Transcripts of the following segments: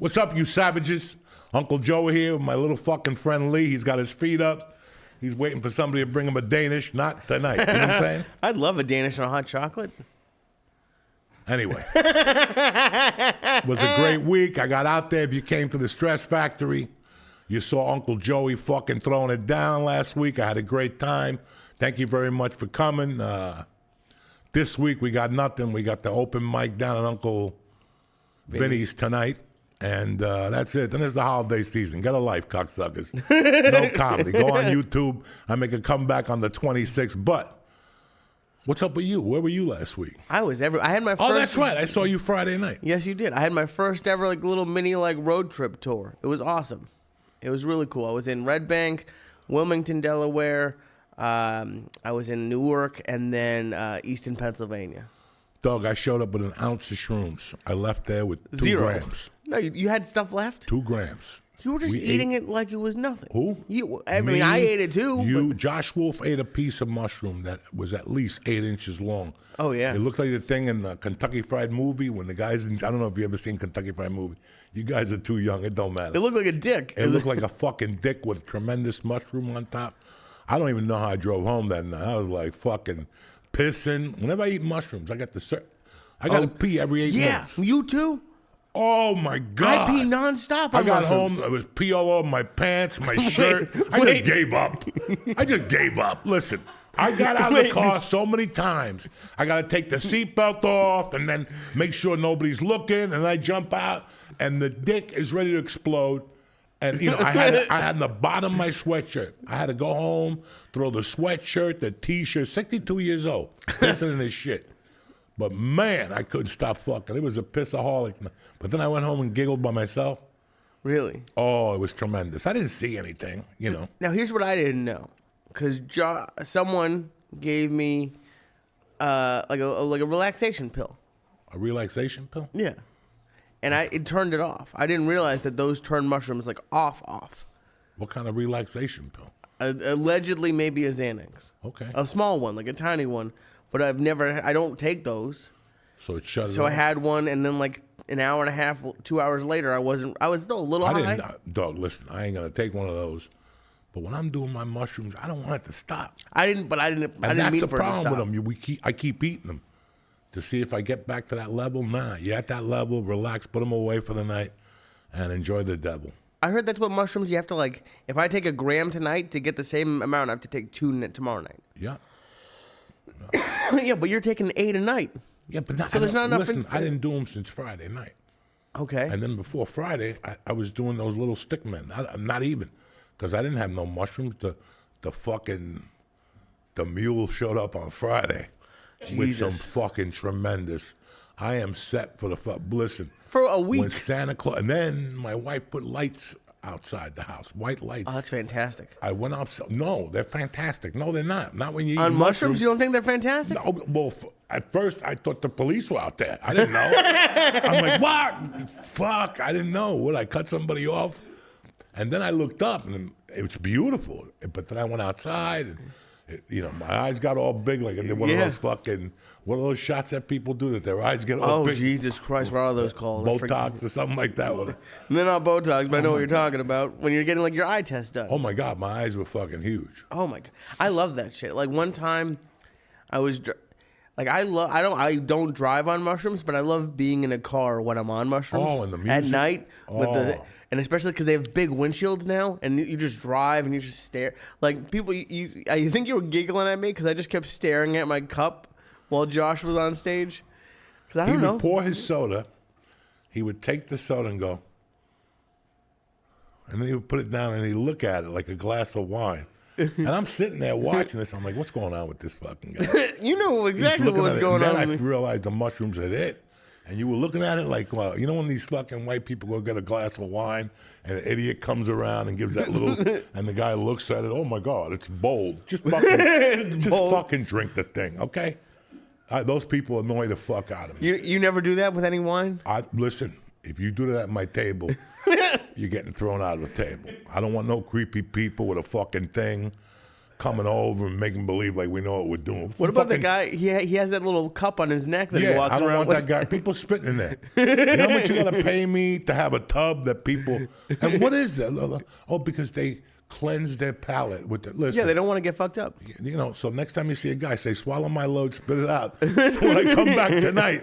What's up, you savages? Uncle Joe here with my little fucking friend Lee. He's got his feet up. He's waiting for somebody to bring him a Danish. Not tonight. You know what I'm saying? I'd love a Danish on hot chocolate. Anyway. It was a great week. I got out there. If you came to the Stress Factory, you saw Uncle Joey fucking throwing it down last week. I had a great time. Thank you very much for coming. This week we got nothing. We got the open mic down at Uncle Vinny's tonight. And that's it. Then there's the holiday season. Get a life, cocksuckers. No comedy. Go on YouTube. I make a comeback on the 26th. But what's up with you? Where were you last week? I had my first. Oh, that's right. I saw you Friday night. Yes, you did. I had my first ever little mini road trip tour. It was awesome. It was really cool. I was in Red Bank, Wilmington, Delaware. I was in Newark, and then Easton, Pennsylvania. Doug, I showed up with an ounce of shrooms. I left there with 2 Zero. grams. No, you had stuff left? 2 grams. You were just eating it like it was nothing. Who? You. I mean, I ate it too. Josh Wolf ate a piece of mushroom that was at least 8 inches long. Oh, yeah. It looked like the thing in the Kentucky Fried Movie when the guys I don't know if you ever seen Kentucky Fried Movie. You guys are too young. It don't matter. It looked like a dick. It looked like a fucking dick with tremendous mushroom on top. I don't even know how I drove home that night. I was like fucking pissing. Whenever I eat mushrooms, I got to pee every 8 minutes. Yeah, you too? Oh, my God. I pee nonstop I on got mushrooms. home. It was pee all over my pants, my shirt. I just gave up. I just gave up. Listen, I got out of the car so many times. I got to take the seatbelt off and then make sure nobody's looking. And I jump out, and the dick is ready to explode. And, you know, I had in the bottom of my sweatshirt. I had to go home, throw the sweatshirt, the T-shirt, 62 years old, listening to this shit. But, man, I couldn't stop fucking. It was a pissaholic. But then I went home and giggled by myself. Really? Oh, it was tremendous. I didn't see anything, you know. Now, here's what I didn't know. Because someone gave me like a relaxation pill. A relaxation pill? Yeah. And it turned it off. I didn't realize that those turn mushrooms off. What kind of relaxation pill? Allegedly, maybe a Xanax. Okay. A small one, like a tiny one. But I don't take those. So it shut it So off. I had one, and then an hour and a half, 2 hours later, I was still a little high. Dog, listen, I ain't going to take one of those. But when I'm doing my mushrooms, I don't want it to stop. I didn't mean for it to stop. And that's the problem with them. I keep eating them to see if I get back to that level. Nah, you're at that level, relax, put them away for the night, and enjoy the devil. I heard that's what mushrooms you have to if I take a gram tonight to get the same amount, I have to take 2 tomorrow night. Yeah. Yeah, but you're taking 8 a night. Yeah, but so there's not enough. Listen, I didn't do them since Friday night. Okay. And then before Friday, I was doing those little stick men. Not even, because I didn't have no mushrooms. The mule showed up on Friday with some fucking tremendous. I am set for listen. For a week. When Santa Claus, and then my wife put lights outside the house, white lights. Oh, that's fantastic. I went outside. No, they're fantastic. No, they're not. Not when you eat on mushrooms. You don't think they're fantastic? No, well, at first I thought the police were out there. I didn't know. I'm like, what? Fuck, I didn't know. Would I cut somebody off? And then I looked up, and it's beautiful. But then I went outside, and my eyes got all big, like I did one of those what are those shots that people do that their eyes get all big? Oh, Jesus Christ, what are those called? Botox or something like that. They're not Botox, but I know what you're talking about. When you're getting your eye test done. Oh my God, my eyes were fucking huge. Oh my God, I love that shit. One time, I was I don't drive on mushrooms, but I love being in a car when I'm on mushrooms. Oh, and the music at night and especially because they have big windshields now, and you just drive and you just stare. People, you think you were giggling at me because I just kept staring at my cup while Josh was on stage? Because I don't know. He would pour his soda. He would take the soda and go, and then he would put it down and he'd look at it like a glass of wine. And I'm sitting there watching this. I'm like, what's going on with this fucking guy? You know exactly what's going on. Then I realized the mushrooms had it. And you were looking at it like, well, when these fucking white people go get a glass of wine and an idiot comes around and gives that little, and the guy looks at it, oh my God, it's bold. Just fucking drink the thing, okay? Those people annoy the fuck out of me. You never do that with any wine? Listen, if you do that at my table, you're getting thrown out of the table. I don't want no creepy people with a fucking thing. coming over and making believe like we know what we're doing. What about the guy? He has that little cup on his neck that he walks I don't around want with. that guy. People spitting in there. You know how much you got to pay me to have a tub that people... And what is that? Oh, because they cleanse their palate with the... Listen, Yeah, they don't want to get fucked up. you know, so next time you see a guy, say, swallow my load, spit it out. So when I come back tonight...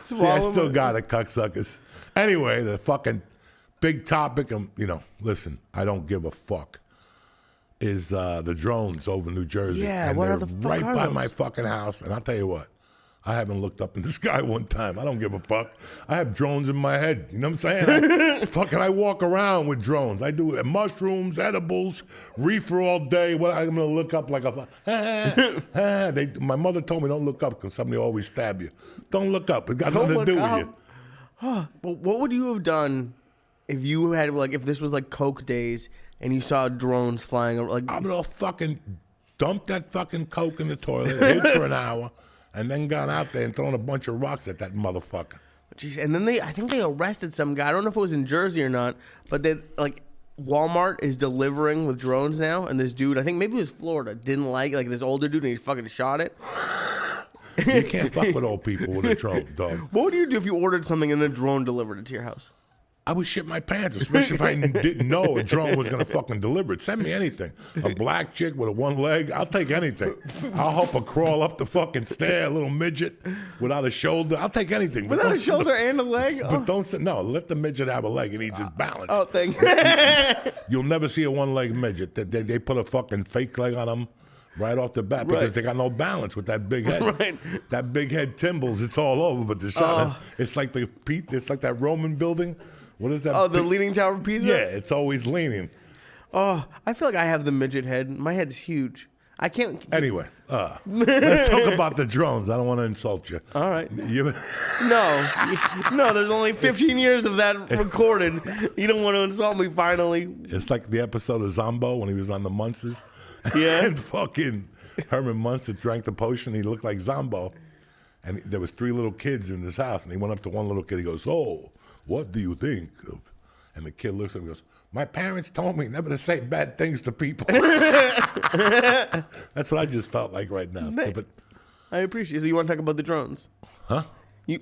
See, I still got it, cocksuckers. Anyway, the fucking big topic, listen, I don't give a fuck, is the drones over New Jersey. Yeah, and what they're the fuck right are by those? my fucking house. And I'll tell you what, I haven't looked up in the sky one time. I don't give a fuck. I have drones in my head. You know what I'm saying? I walk around with drones. I do mushrooms, edibles, reefer all day. What I'm gonna look up like a my mother told me don't look up because somebody always stab you. Don't look up. It got nothing to do with you. But what would you have done if you had if this was like Coke days and you saw drones flying like? I'm gonna fucking dump that fucking Coke in the toilet, hid for an hour, and then gone out there and thrown a bunch of rocks at that motherfucker. Jeez, and then I think they arrested some guy. I don't know if it was in Jersey or not, but they Walmart is delivering with drones now, and this dude, I think maybe it was Florida, didn't like this older dude, and he fucking shot it. You can't fuck with old people with a drone, dog. What would you do if you ordered something and a drone delivered it to your house? I would shit my pants, especially if I didn't know a drone was gonna fucking deliver it. Send me anything. A black chick with a one leg, I'll take anything. I'll help her crawl up the fucking stair, a little midget without a shoulder. I'll take anything. Without a shoulder and a leg? But don't say, no, let the midget have a leg. He needs his balance. Oh, thank you. You'll never see a one-leg midget. They put a fucking fake leg on them right off the bat because they got no balance with that big head. Right. That big head Timbles, it's all over. But the shot, it's like that Roman building. What is that? Oh, the Leaning Tower of Pisa? Yeah, it's always leaning. Oh, I feel like I have the midget head. My head's huge. I can't. Anyway, let's talk about the drones. I don't want to insult you. All right. You, No, there's only 15 years of that recorded. You don't want to insult me finally. it's like the episode of Zombo when he was on the Munsters. Yeah. And fucking Herman Munster drank the potion. He looked like Zombo. And there was 3 little kids in this house. And he went up to one little kid. He goes, "Oh, what do you think of?" And the kid looks at him and goes, "My parents told me never to say bad things to people." That's what I just felt like right now. But I appreciate it. So you want to talk about the drones? huh? You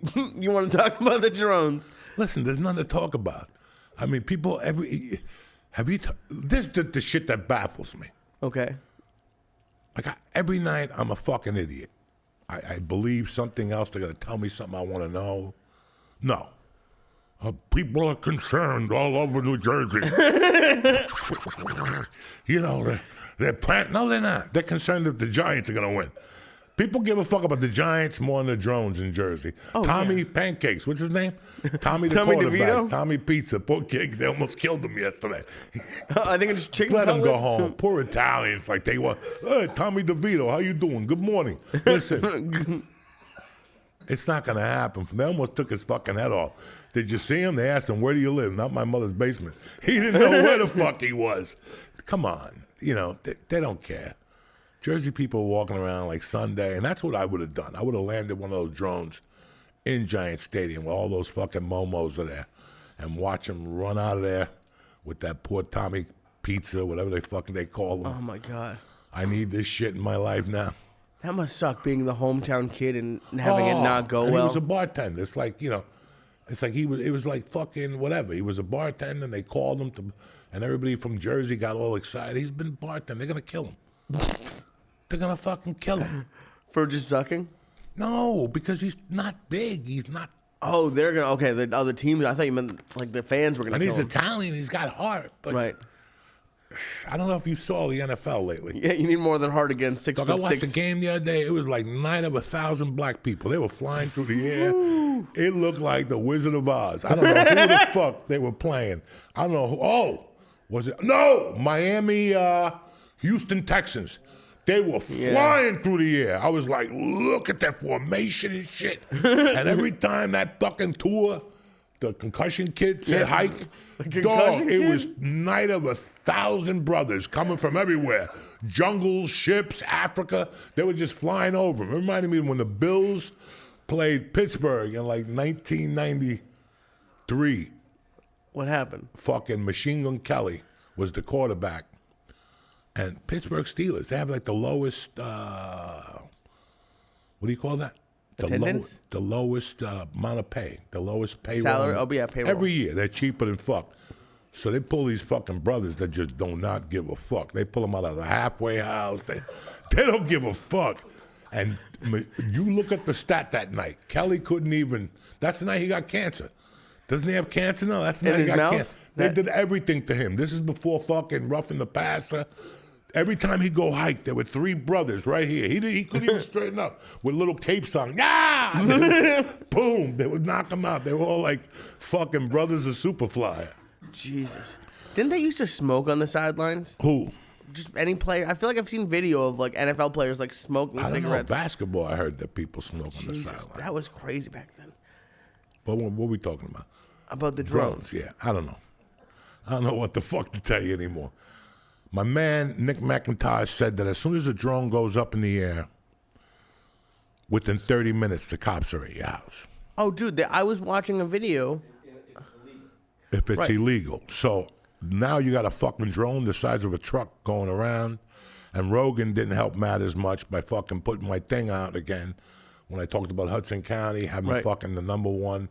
want to talk about the drones? Listen, there's nothing to talk about. I mean, people this is the shit that baffles me. Okay. Every night I'm a fucking idiot. I believe something else. They're gonna tell me something I want to know. No. People are concerned all over New Jersey. They're planting. No, they're not. They're concerned that the Giants are going to win. People give a fuck about the Giants more than the drones in Jersey. Oh, Tommy Pancakes, what's his name? Tommy the Tommy quarterback. DeVito? Tommy Pizza. Poor kid, they almost killed him yesterday. I think it's chicken Let him go cutlets. home. Poor Italians, like they want. Hey, Tommy DeVito, how you doing? Good morning. Listen, it's not going to happen. They almost took his fucking head off. Did you see him? They asked him, "Where do you live?" Not my mother's basement. He didn't know where the fuck he was. Come on. They don't care. Jersey people were walking around like Sunday, and that's what I would have done. I would have landed one of those drones in Giant Stadium where all those fucking momos are there and watch them run out of there with that poor Tommy Pizza, whatever they call them. Oh, my God. I need this shit in my life now. That must suck being the hometown kid and having it not go and well. He was a bartender. It's like, it's like it was like fucking whatever. He was a bartender, and they called him to, and everybody from Jersey got all excited. He's been bartending. They're going to kill him. They're going to fucking kill him. For just sucking? No, because he's not big. He's not. Oh, they're going to, okay, the other teams, I thought you meant like the fans were going to And kill he's him. Italian. He's got heart. But Right. I don't know if you saw the NFL lately. Yeah, you need more than heart against 6'6". Look, I watched the game the other day. It was like 9 of 1,000 black people. They were flying through the air. It looked like the Wizard of Oz. I don't know who the fuck they were playing. I don't know who. Oh, was it? No, Miami, Houston Texans. They were flying through the air. I was like, look at that formation and shit. And every time that fucking tour, the concussion kid said hike, dog, it was night of 1,000 brothers coming from everywhere. Jungles, ships, Africa. They were just flying over them. It reminded me of when the Bills played Pittsburgh in like 1993. What happened? Fucking Machine Gun Kelly was the quarterback. And Pittsburgh Steelers, they have like the lowest, what do you call that? Attendance? The lowest amount of pay, the lowest payroll. Salary? Oh, yeah, payroll. Every year, they're cheaper than fuck. So they pull these fucking brothers that just do not give a fuck. They pull them out of the halfway house. They don't give a fuck. And you look at the stat that night. Kelly couldn't even, that's the night he got cancer. Doesn't he have cancer now? That's the night he got cancer. They did everything to him. This is before fucking roughing the passer. Every time he go hike, there were 3 brothers right here. He couldn't even straighten up with little capes on. Yeah! Boom! They would knock him out. They were all like fucking brothers of Superfly. Jesus. Didn't they used to smoke on the sidelines? Who? Just any player. I feel like I've seen video of like NFL players like smoking cigarettes. Know. Basketball, I heard that people smoke on the sideline. That was crazy back then. But what are we talking about? About the drones. Yeah, I don't know. I don't know what the fuck to tell you anymore. My man, Nick McIntyre, said that as soon as a drone goes up in the air, within 30 minutes, the cops are at your house. Oh, dude, I was watching a video. If it's illegal. So now you got a fucking drone the size of a truck going around, and Rogan didn't help matters much by fucking putting my thing out again when I talked about Hudson County having fucking the #1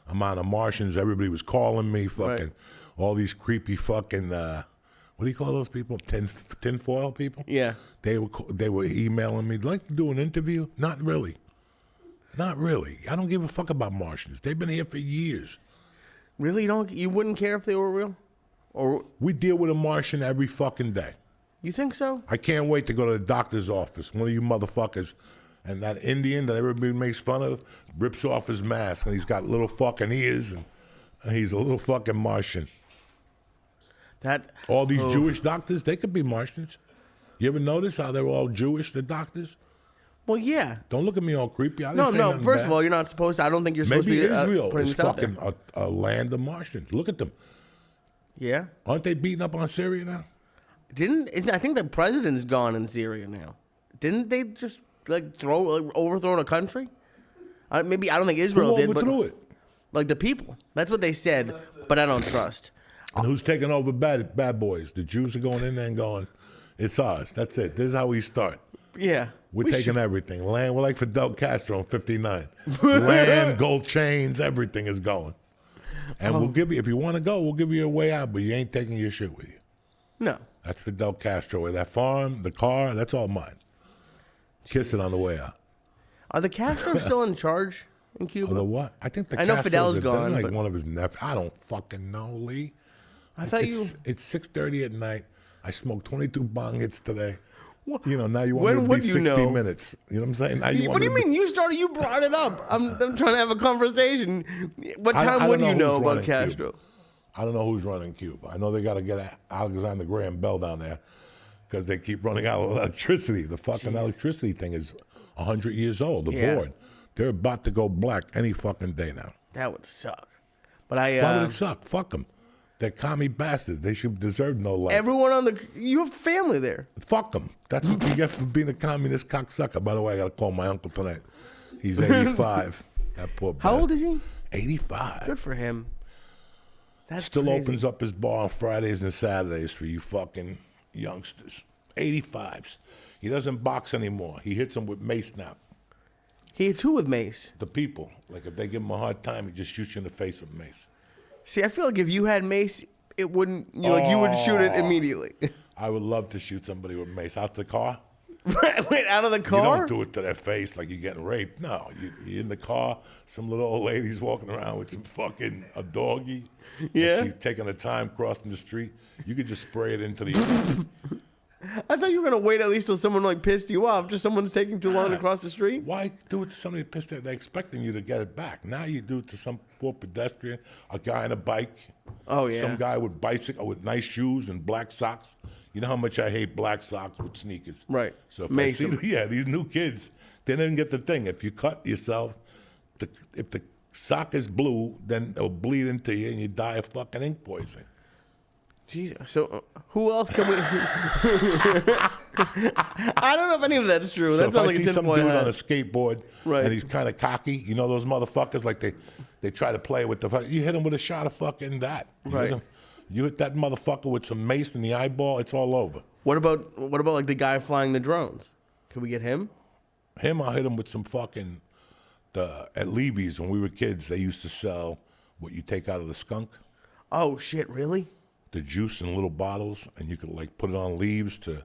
amount of Martians. Everybody was calling me fucking all these creepy fucking... what do you call those people? Tinfoil people? Yeah. They were emailing me, like to do an interview? Not really. Not really. I don't give a fuck about Martians. They've been here for years. Really? You wouldn't care if they were real? Or we deal with a Martian every fucking day. You think so? I can't wait to go to the doctor's office. One of you motherfuckers, and that Indian that everybody makes fun of, rips off his mask, and he's got little fucking ears, and he's a little fucking Martian. All these Jewish doctors, they could be Martians. You ever notice how they're all Jewish, the doctors? Well, yeah. Don't look at me all creepy. I didn't say no. nothing First bad. of all, you're not supposed to. I don't think you're supposed to be. Maybe Israel is fucking fucking a land of Martians. Look at them. Yeah. Aren't they beating up on Syria now? I think the president's gone in Syria now. Didn't they just like overthrow a country? Maybe I don't think Israel did, but overthrew it? Like the people. That's what they said, but I don't trust. And who's taking over bad boys? The Jews are going in there and going, it's ours. That's it. This is how we start. Yeah. We're taking everything. Land, we're like Fidel Castro in 59. Land, gold chains, everything is going. And we'll give you, if you want to go, we'll give you a way out, but you ain't taking your shit with you. No. That's Fidel Castro. That farm, the car, that's all mine. Kiss it on the way out. Are the Castros still in charge in Cuba? The what? I think the I know Castros Fidel's are gone, like but... one of his nephews. I don't fucking know, Lee. It's 6:30 at night. I smoked 22 bong hits today. What? You know, now you want me to be 60 minutes. You know what I'm saying? Now what do you mean? You brought it up. I'm trying to have a conversation. What time would you know about Castro? Cuba. I don't know who's running Cuba. I know they got to get Alexander Graham Bell down there because they keep running out of electricity. The fucking electricity thing is 100 years old. The board. They're about to go black any fucking day now. That would suck. But Why would it suck? Fuck them. They're commie bastards. They should deserve no life. Everyone you have family there. Fuck them. That's what you get for being a communist cocksucker. By the way, I got to call my uncle tonight. He's 85. That poor bastard. How old is he? 85. Good for him. That's Still crazy. opens up his bar on Fridays and Saturdays for you fucking youngsters. 85s. He doesn't box anymore. He hits them with mace now. He hits who with mace? The people. Like if they give him a hard time, he just shoots you in the face with mace. See, I feel like if you had mace, it wouldn't. You would shoot it immediately. I would love to shoot somebody with mace out the car. Wait, out of the car? You don't do it to their face like you're getting raped. No, you're in the car. Some little old lady's walking around with some fucking a doggy. Yeah. She's taking her time crossing the street. You could just spray it into the. I thought you were gonna wait at least till someone like pissed you off. Just someone's taking too long to cross the street. Why do it to somebody pissed off? They're expecting you to get it back. Now you do it to some poor pedestrian, a guy on a bike. Oh yeah. Some guy with bicycle with nice shoes and black socks. You know how much I hate black socks with sneakers. Right. So if I see, these new kids, they didn't get the thing. If you cut yourself, if the sock is blue, then it'll bleed into you and you die of fucking ink poisoning. Jesus. So who else can we? I don't know if any of that's true. So that if sounds I like see a some dude on a skateboard and he's kind of cocky, you know those motherfuckers like they try to play with the fuck. You hit him with a shot of fucking that. You hit him, You hit that motherfucker with some mace in the eyeball, it's all over. What about like the guy flying the drones? Can we get him? I'll hit him with some fucking, at Levy's when we were kids, they used to sell what you take out of the skunk. Oh, shit, really? The juice in little bottles, and you could like put it on leaves to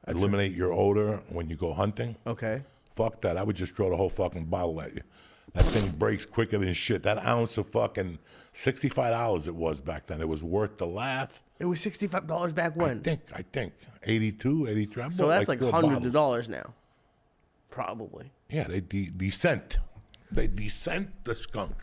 eliminate your odor when you go hunting. Okay. Fuck that. I would just throw the whole fucking bottle at you. That thing breaks quicker than shit. That ounce of fucking $65 it was back then. It was worth the laugh. It was $65 back when? I think. 82, 83. I So bought that's like four hundreds bottles. of dollars now. Probably. Yeah, they descent. They descent the skunk.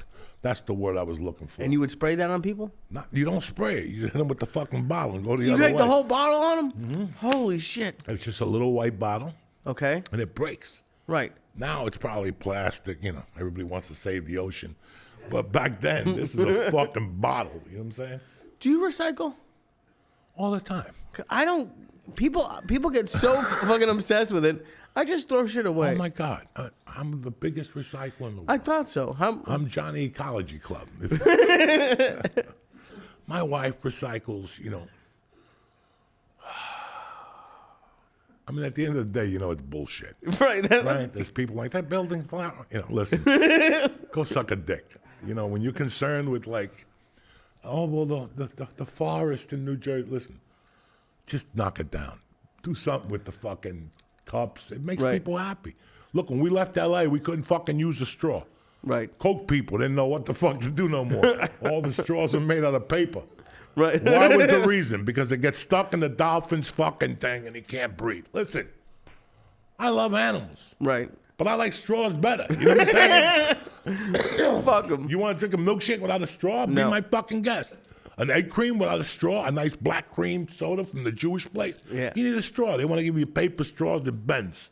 That's the word I was looking for. And you would spray that on people? You don't spray it. You just hit them with the fucking bottle and go the You other way. drank the whole bottle on them? Mm-hmm. Holy shit. It's just a little white bottle, Okay. and it breaks. Right. Now it's probably plastic. You know, everybody wants to save the ocean. But back then, this is a fucking bottle. You know what I'm saying? Do you recycle? All the time. I don't. People get so fucking obsessed with it. I just throw shit away. Oh my God, I'm the biggest recycler in the world. I thought so. I'm Johnny Ecology Club. My wife recycles, you know. I mean, at the end of the day, you know it's bullshit. Right. Right? There's people like that building flower. You know, listen, go suck a dick. You know, when you're concerned with like, oh well, the forest in New Jersey. Listen, just knock it down. Do something with the fucking cups. It makes people happy. Look, when we left LA, we couldn't fucking use a straw. Right. Coke people didn't know what the fuck to do no more. All the straws are made out of paper. Right. Why was the reason? Because it gets stuck in the dolphin's fucking thing and he can't breathe. Listen, I love animals. Right. But I like straws better. You know what I'm saying? Fuck them. You want to drink a milkshake without a straw? No. Be my fucking guest. An egg cream without a straw, a nice black cream soda from the Jewish place. Yeah. You need a straw. They want to give you paper straws that bends.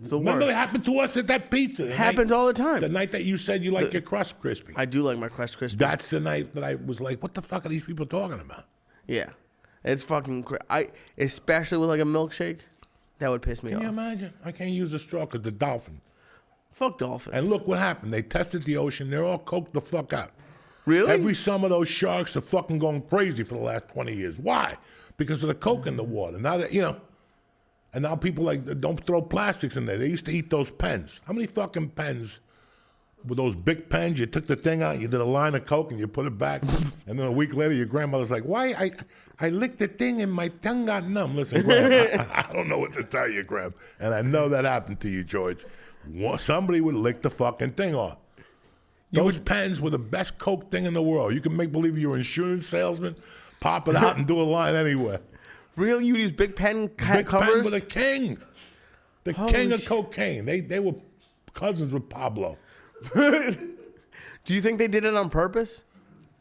It's the Remember worst. it happened to us at that pizza. The Happens all the time. The night that you said you like your crust crispy. I do like my Crust Crispy. That's the night that I was like, what the fuck are these people talking about? Yeah. It's fucking especially with like a milkshake, that would piss me Can you off. imagine? I can't use a straw because the dolphin. Fuck dolphins. And look what happened. They tested the ocean. They're all coked the fuck out. Really? Every summer, those sharks are fucking going crazy for the last 20 years. Why? Because of the coke in the water. Now that, you know, and now people like, don't throw plastics in there. They used to eat those pens. How many fucking pens with those big pens? You took the thing out, you did a line of coke, and you put it back. And then a week later, your grandmother's like, why? I licked the thing and my tongue got numb. Listen, Graham, I don't know what to tell you, Graham. And I know that happened to you, George. Somebody would lick the fucking thing off. Those pens were the best coke thing in the world. You can make believe you're an insurance salesman, pop it out and do a line anywhere. Really? You use big pen Big covers? Pen with a king. The king of cocaine. They were cousins with Pablo. Do you think they did it on purpose?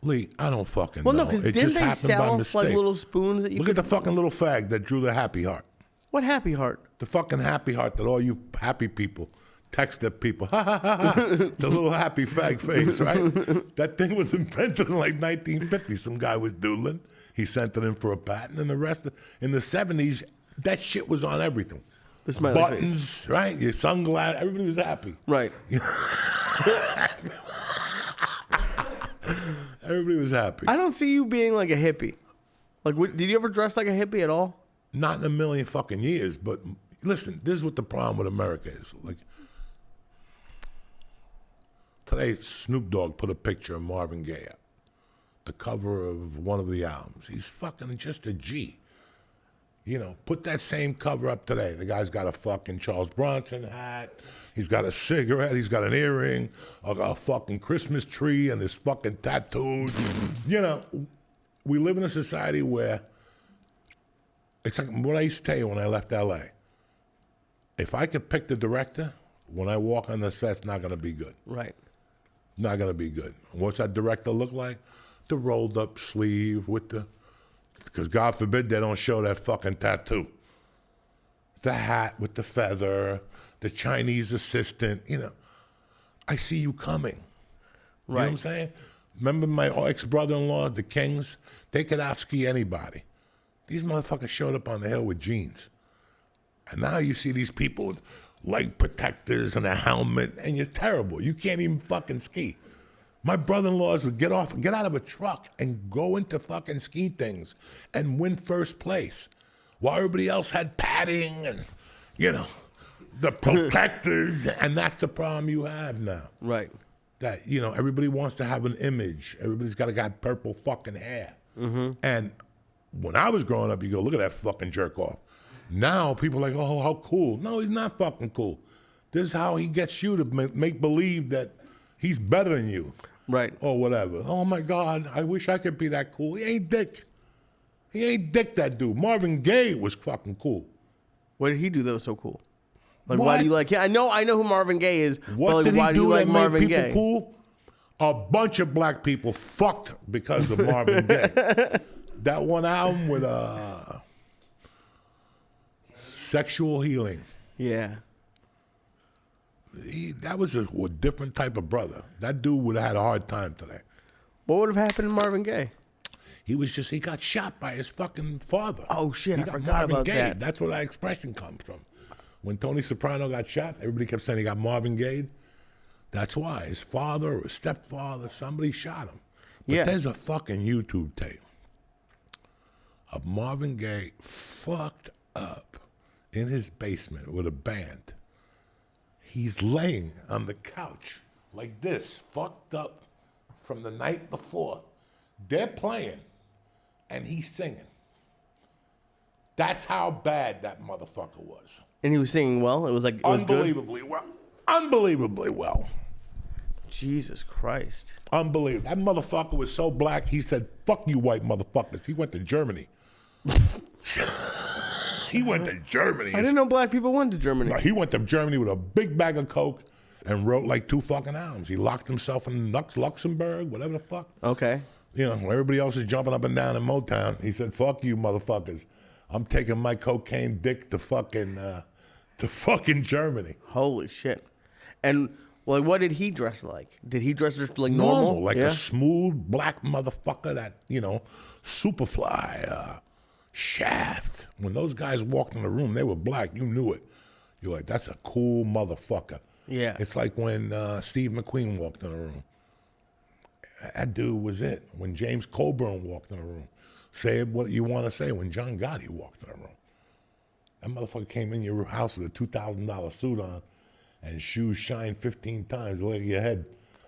Lee, I don't fucking Well, know. no, because It didn't just they happened by sell mistake. like little spoons that you Look could... at the fucking little fag that drew the happy heart. What happy heart? The fucking happy heart that all you happy people text at people. Ha ha ha ha. The little happy fag face, right? That thing was invented in like 1950. Some guy was doodling. He sent it in for a patent, and the rest in the 70s, that shit was on everything. The smiley Buttons, face. right? Your sunglasses, everybody was happy. Right. Everybody was happy. I don't see you being like a hippie. Like, did you ever dress like a hippie at all? Not in a million fucking years, but listen, this is what the problem with America is. Like, today, Snoop Dogg put a picture of Marvin Gaye up, the cover of one of the albums. He's fucking just a G. You know, put that same cover up today. The guy's got a fucking Charles Bronson hat. He's got a cigarette. He's got an earring, a fucking Christmas tree, and his fucking tattoos. You know, we live in a society where it's like what I used to tell you when I left LA. If I could pick the director, when I walk on the set, it's not going to be good. Right. Not going to be good. What's that director look like? The rolled up sleeve with the, because God forbid they don't show that fucking tattoo. The hat with the feather, the Chinese assistant, you know. I see you coming. You know what I'm saying? Remember my ex-brother-in-law, the Kings? They could outski anybody. These motherfuckers showed up on the hill with jeans. And now you see these people with leg protectors and a helmet, and you're terrible. You can't even fucking ski. My brother-in-laws would get out of a truck and go into fucking ski things and win first place, while everybody else had padding and, the protectors. And that's the problem you have now. Right. That, everybody wants to have an image. Everybody's got to got purple fucking hair. Mm-hmm. And when I was growing up, you go, look at that fucking jerk off. Now people are like, oh, how cool. No, he's not fucking cool. This is how he gets you to make believe that he's better than you. Right. Or whatever. Oh, my God, I wish I could be that cool. He ain't dick. He ain't dick, that dude. Marvin Gaye was fucking cool. What did he do that was so cool? Like, What? why do you like? Yeah, I know who Marvin Gaye is. What but like, did why he do you do like that Marvin made people Gaye? cool? A bunch of black people fucked because of Marvin Gaye. That one album with Sexual Healing. Yeah. That was a different type of brother. That dude would have had a hard time today. What would have happened to Marvin Gaye? He got shot by his fucking father. Oh shit, He I got forgot Marvin about Gaye. that. That's where that expression comes from. When Tony Soprano got shot, everybody kept saying he got Marvin Gaye. That's why. His father or his stepfather, somebody shot him. But Yeah. there's a fucking YouTube tape of Marvin Gaye fucked up in his basement with a band. He's laying on the couch like this, fucked up from the night before. They're playing, and he's singing. That's how bad that motherfucker was. And he was singing well. It was like it was good. Unbelievably well. Unbelievably well. Jesus Christ. Unbelievable. That motherfucker was so black, he said, fuck you white motherfuckers. He went to Germany. He went to Germany. I didn't know black people went to Germany. No, he went to Germany with a big bag of coke and wrote like 2 fucking albums. He locked himself in Luxembourg, whatever the fuck. Okay. When everybody else is jumping up and down in Motown, he said, fuck you motherfuckers. I'm taking my cocaine dick to fucking Germany. Holy shit. And like, what did he dress like? Did he dress just like normal? Like Yeah? a smooth black motherfucker that, Superfly, Shaft. When those guys walked in the room, they were black. You knew it. You're like, that's a cool motherfucker. Yeah. It's like when Steve McQueen walked in the room. That dude was it. When James Coburn walked in the room. Say what you want to say when John Gotti walked in the room. That motherfucker came in your house with a $2,000 suit on and shoes shined 15 times. Look at your head.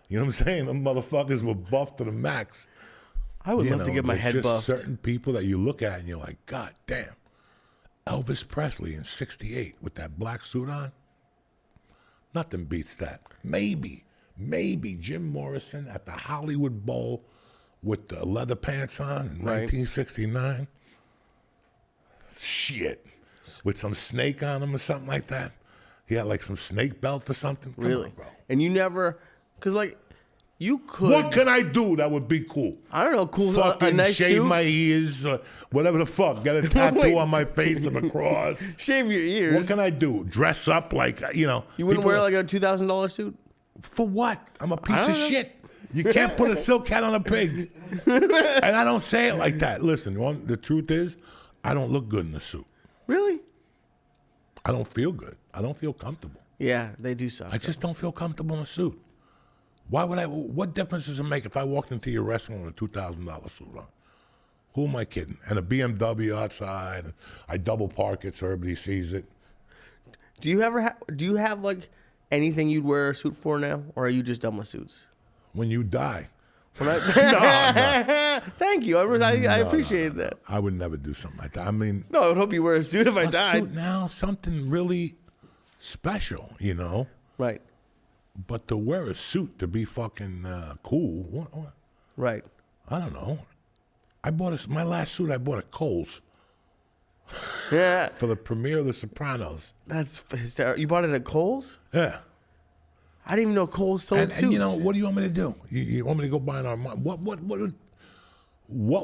You know what I'm saying? Them motherfuckers were buffed to the max. I would love to get my there's head just buffed. certain people that you look at and you're like, God damn. Elvis Presley in '68 with that black suit on. Nothing beats that. Maybe Jim Morrison at the Hollywood Bowl with the leather pants on in 1969. Shit. With some snake on him or something like that. He had like some snake belt or something. Come Really? on, bro. And you never, because like, you could. What can I do that would be cool? I don't know, cool. Fucking a nice shave suit. my ears or whatever the fuck. Get a tattoo Wait. on my face of a cross. Shave your ears. What can I do? Dress up like, You wouldn't wear like a $2,000 suit? For what? I'm a piece don't of know. shit. You can't put a silk hat on a pig. And I don't say it like that. Listen, the truth is, I don't look good in a suit. Really? I don't feel good. I don't feel comfortable. Yeah, they do suck. I just don't feel comfortable in a suit. Why would I? What difference does it make if I walked into your restaurant with a $2,000 suit on? Who am I kidding? And a BMW outside. And I double park it so everybody sees it. Do you ever do you have like anything you'd wear a suit for now, or are you just done with suits? When you die. When I, No. Thank you. I appreciate that. I would never do something like that. I mean, No, I would hope you wear a suit if I a died. suit now, something really special, Right. But to wear a suit to be fucking cool, what? Right. I don't know. My last suit I bought at Kohl's Yeah. for the premiere of The Sopranos. That's hysterical. You bought it at Kohl's? Yeah. I didn't even know Kohl's sold And suits. what do you want me to do? You want me to go buy an Armani? What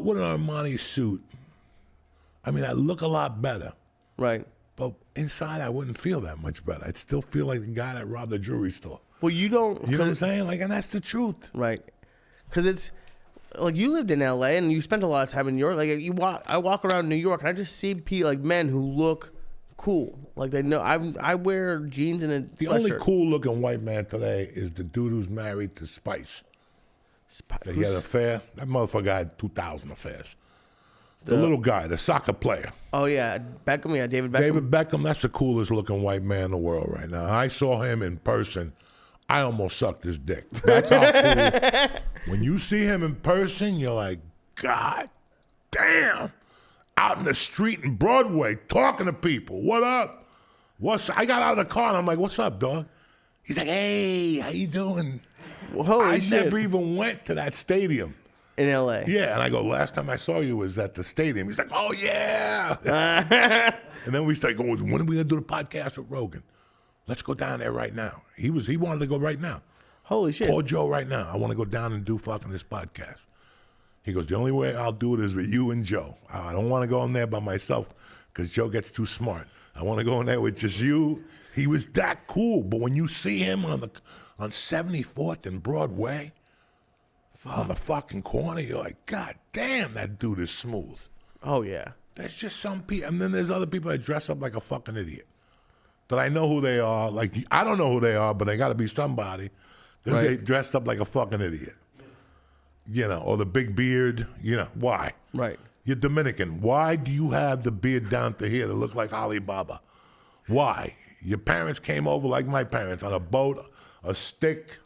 would an Armani suit? I mean, I look a lot better, Right. but inside I wouldn't feel that much better. I'd still feel like the guy that robbed the jewelry store. Well, you don't. You know what I'm saying? Like, and that's the truth. Right. Because it's like you lived in LA and you spent a lot of time in New York. Like I walk around New York and I just see like men who look cool. Like they know. I wear jeans and a The sweatshirt. only cool looking white man today is the dude who's married to Spice. He had an affair. That motherfucker had 2,000 affairs. The little guy, the soccer player. Oh, yeah. Beckham, yeah, David Beckham. David Beckham, that's the coolest looking white man in the world right now. I saw him in person. I almost sucked his dick. That's how cool. When you see him in person, you're like, God damn. Out in the street in Broadway, talking to people. What up? I got out of the car and I'm like, what's up, dog? He's like, hey, how you doing? Holy shit. Never even went to that stadium. In L.A. Yeah, and I go, last time I saw you was at the stadium. He's like, oh, yeah. And then we start going, when are we going to do the podcast with Rogan? Let's go down there right now. He wanted to go right now. Holy shit. Call Joe right now. I want to go down and do fucking this podcast. He goes, the only way I'll do it is with you and Joe. I don't want to go in there by myself because Joe gets too smart. I want to go in there with just you. He was that cool. But when you see him on 74th and Broadway, on the fucking corner, you're like, God damn, that dude is smooth. Oh, yeah. There's just some people, and then there's other people that dress up like a fucking idiot. That I know who they are. Like, I don't know who they are, but they got to be somebody. Because they dressed up like a fucking idiot. You know, or the big beard. You know, why? Right. You're Dominican. Why do you have the beard down to here to look like Alibaba? Why? Your parents came over like my parents on a boat, a stick.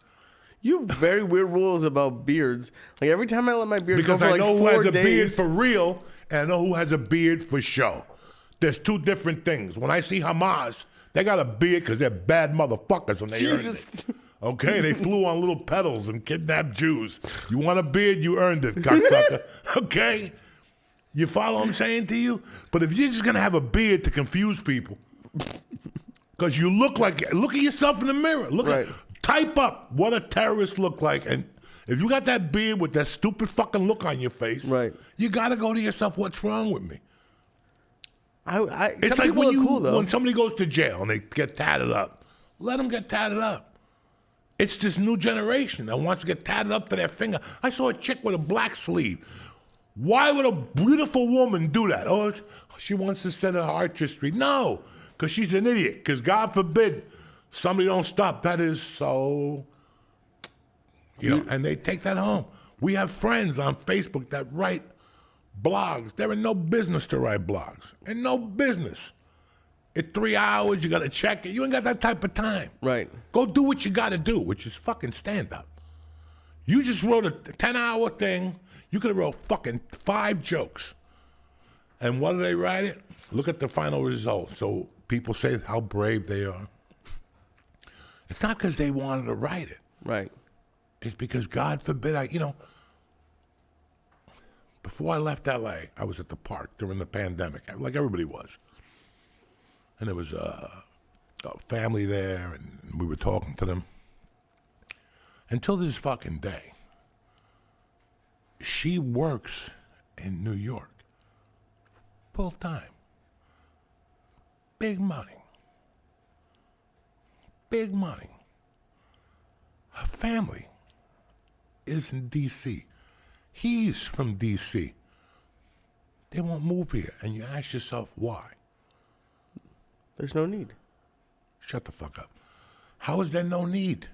You have very weird rules about beards. Like every time I let my beard go for like 4 days. Because I know who has a beard for real, and I know who has a beard for show. There's two different things. When I see Hamas, they got a beard because they're bad motherfuckers when they earned it. Okay, they flew on little pedals and kidnapped Jews. You want a beard, you earned it, cocksucker. Okay? You follow what I'm saying to you? But if you're just going to have a beard to confuse people, because you look at yourself in the mirror. Type up what a terrorist look like, and if you got that beard with that stupid fucking look on your face, you got to go to yourself, what's wrong with me? It's like when somebody goes to jail and they get tatted up. Let them get tatted up. It's this new generation that wants to get tatted up to their finger. I saw a chick with a black sleeve. Why would a beautiful woman do that? Oh, she wants to send her artistry. No, because she's an idiot. Because God forbid somebody don't stop. That is so, and they take that home. We have friends on Facebook that write blogs. They're in no business to write blogs. In no business. In 3 hours, you got to check it. You ain't got that type of time. Right. Go do what you got to do, which is fucking stand up. You just wrote a 10-hour thing. You could have wrote fucking 5 jokes. And what do they write it? Look at the final result. So people say how brave they are. It's not because they wanted to write it. Right. It's because, God forbid, before I left L.A., I was at the park during the pandemic, like everybody was. And there was a family there, and we were talking to them. Until this fucking day, she works in New York, full time. Big money. Big money. Her family is in D.C. He's from D.C. They won't move here. And you ask yourself, why? There's no need. Shut the fuck up. How is there no need?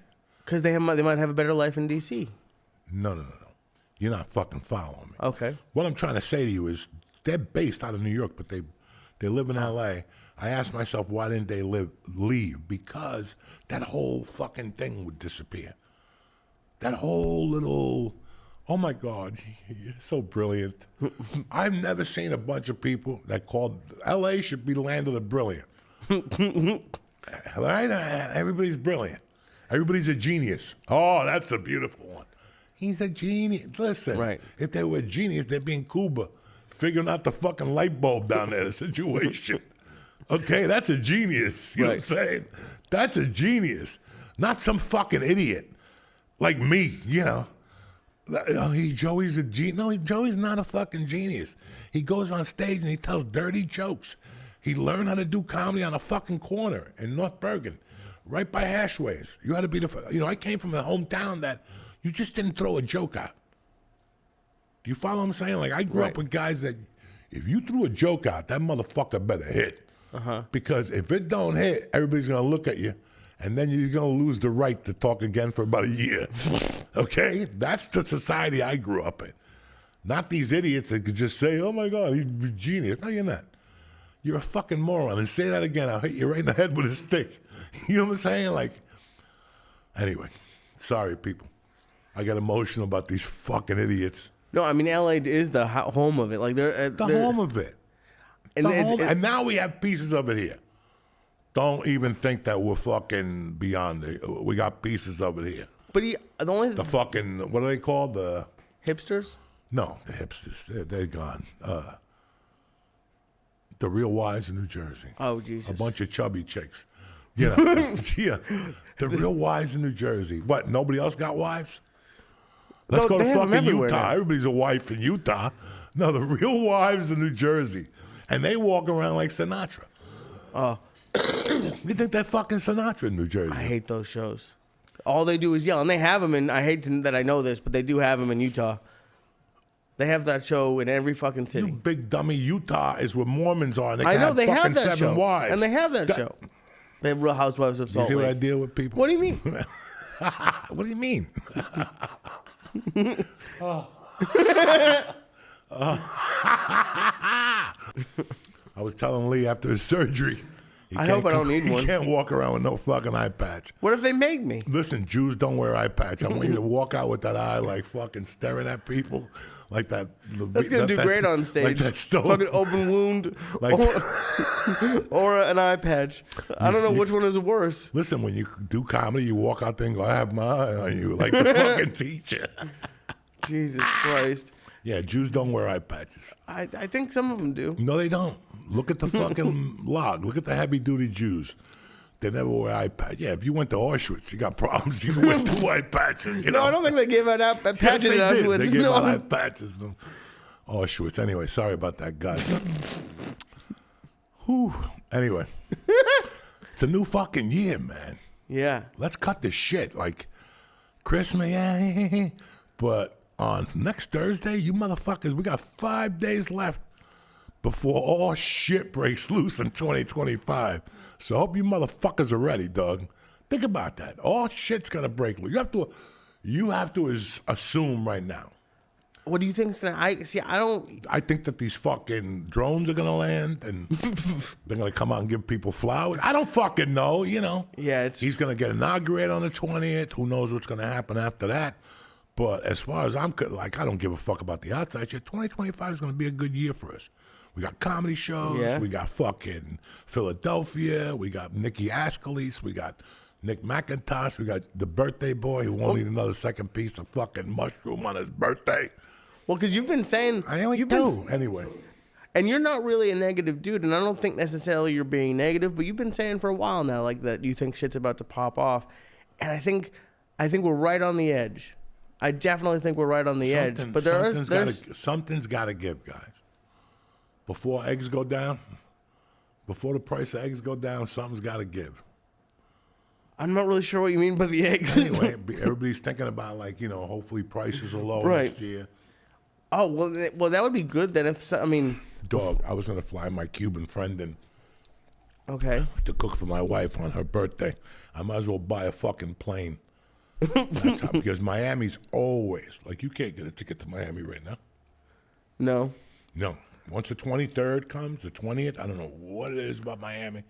Because they might have a better life in D.C. No. You're not fucking following me. Okay. What I'm trying to say to you is they're based out of New York, but they live in L.A. I asked myself, why didn't they leave? Because that whole fucking thing would disappear. That whole little, oh my God, you're so brilliant. I've never seen a bunch of people that called, L.A. should be the land of the brilliant. Right? Everybody's brilliant. Everybody's a genius. Oh, that's a beautiful one. He's a genius. Listen, if they were a genius, they'd be in Cuba figuring out the fucking light bulb down there, the situation. Okay, that's a genius. You know what I'm saying? That's a genius. Not some fucking idiot like me, Joey's a genius. No, Joey's not a fucking genius. He goes on stage and he tells dirty jokes. He learned how to do comedy on a fucking corner in North Bergen, right by Hashways. You had to be I came from a hometown that you just didn't throw a joke out. Do you follow what I'm saying? Like, I grew up with guys that if you threw a joke out, that motherfucker better hit. Because if it don't hit, everybody's going to look at you, and then you're going to lose the right to talk again for about a year. Okay? That's the society I grew up in. Not these idiots that could just say, oh my God, he's a genius. No, you're not. You're a fucking moron. And say that again, I'll hit you right in the head with a stick. You know what I'm saying? Like, anyway, sorry, people. I get emotional about these fucking idiots. No, I mean, LA is the home of it. Like they're home of it. And now we have pieces of it here. Don't even think that we're fucking beyond it. We got pieces of it here. But the fucking, what are they called? The hipsters? No, the hipsters. They're gone. The Real Wives in New Jersey. Oh, Jesus. A bunch of chubby chicks. You know, yeah. The Real Wives in New Jersey. What, nobody else got wives? Let's go to fucking Utah. Now. Everybody's a wife in Utah. No, the Real Wives in New Jersey. And they walk around like Sinatra. Oh. You think they're fucking Sinatra in New Jersey? I hate those shows. All they do is yell. And they have them in, I hate that I know this, but they do have them in Utah. They have that show in every fucking city. You big dummy. Utah is where Mormons are. And I know, they have that seven show. Wives. And they have that show. They have Real Housewives of Salt Lake. You see what I deal with people? What do you mean? What do you mean? I was telling Lee after his surgery. I hope I don't need one. You can't walk around with no fucking eye patch. What if they make me? Listen, Jews don't wear eye patch. I want you to walk out with that eye like fucking staring at people. Like that. That's going to do great on stage. Like that stove. Fucking open wound or an eye patch. I don't know which one is worse. Listen, when you do comedy, you walk out there and go, I have my eye on you. Like the fucking teacher. Jesus Christ. Yeah, Jews don't wear eye patches. I think some of them do. No, they don't. Look at the fucking log. Look at the heavy-duty Jews. They never wear eye patches. Yeah, if you went to Auschwitz, you got problems. You wear two eye patches. You know? No, I don't think they gave out patches in Auschwitz. They gave out eye patches in Auschwitz. Anyway, sorry about that, guys. Whew. Anyway, it's a new fucking year, man. Yeah. Let's cut this shit. Like, Christmas, yeah. But on next Thursday, you motherfuckers, we got 5 days left before all shit breaks loose in 2025. So I hope you motherfuckers are ready, dog. Think about that. All shit's gonna break loose. You have to assume right now. What do you think? I think that these fucking drones are gonna land and they're gonna come out and give people flowers. I don't fucking know, you know. Yeah, he's gonna get inaugurated on the 20th. Who knows what's gonna happen after that? But as far as I'm like, I don't give a fuck about the outside shit. 2025 is gonna be a good year for us. We got comedy shows. Yeah. We got fucking Philadelphia. We got Nikki Ashkelis. We got Nick McIntosh. We got the birthday boy who won't eat another second piece of fucking mushroom on his birthday. Well, because you've been saying... I only do. Anyway. And you're not really a negative dude, and I don't think necessarily you're being negative, but you've been saying for a while now like that you think shit's about to pop off. And I think we're right on the edge. I definitely think we're right on the edge. But something's got to give, guys. Before eggs go down, before the price of eggs go down, something's got to give. I'm not really sure what you mean by the eggs. Anyway, everybody's thinking about, like, you know, hopefully prices are low next year. Oh, well, that would be good then. Dog, I was going to fly my Cuban friend in. Okay. To cook for my wife on her birthday. I might as well buy a fucking plane. That's how, because Miami's always, like, you can't get a ticket to Miami right now. No. No. Once the 23rd comes, the 20th, I don't know what it is about Miami.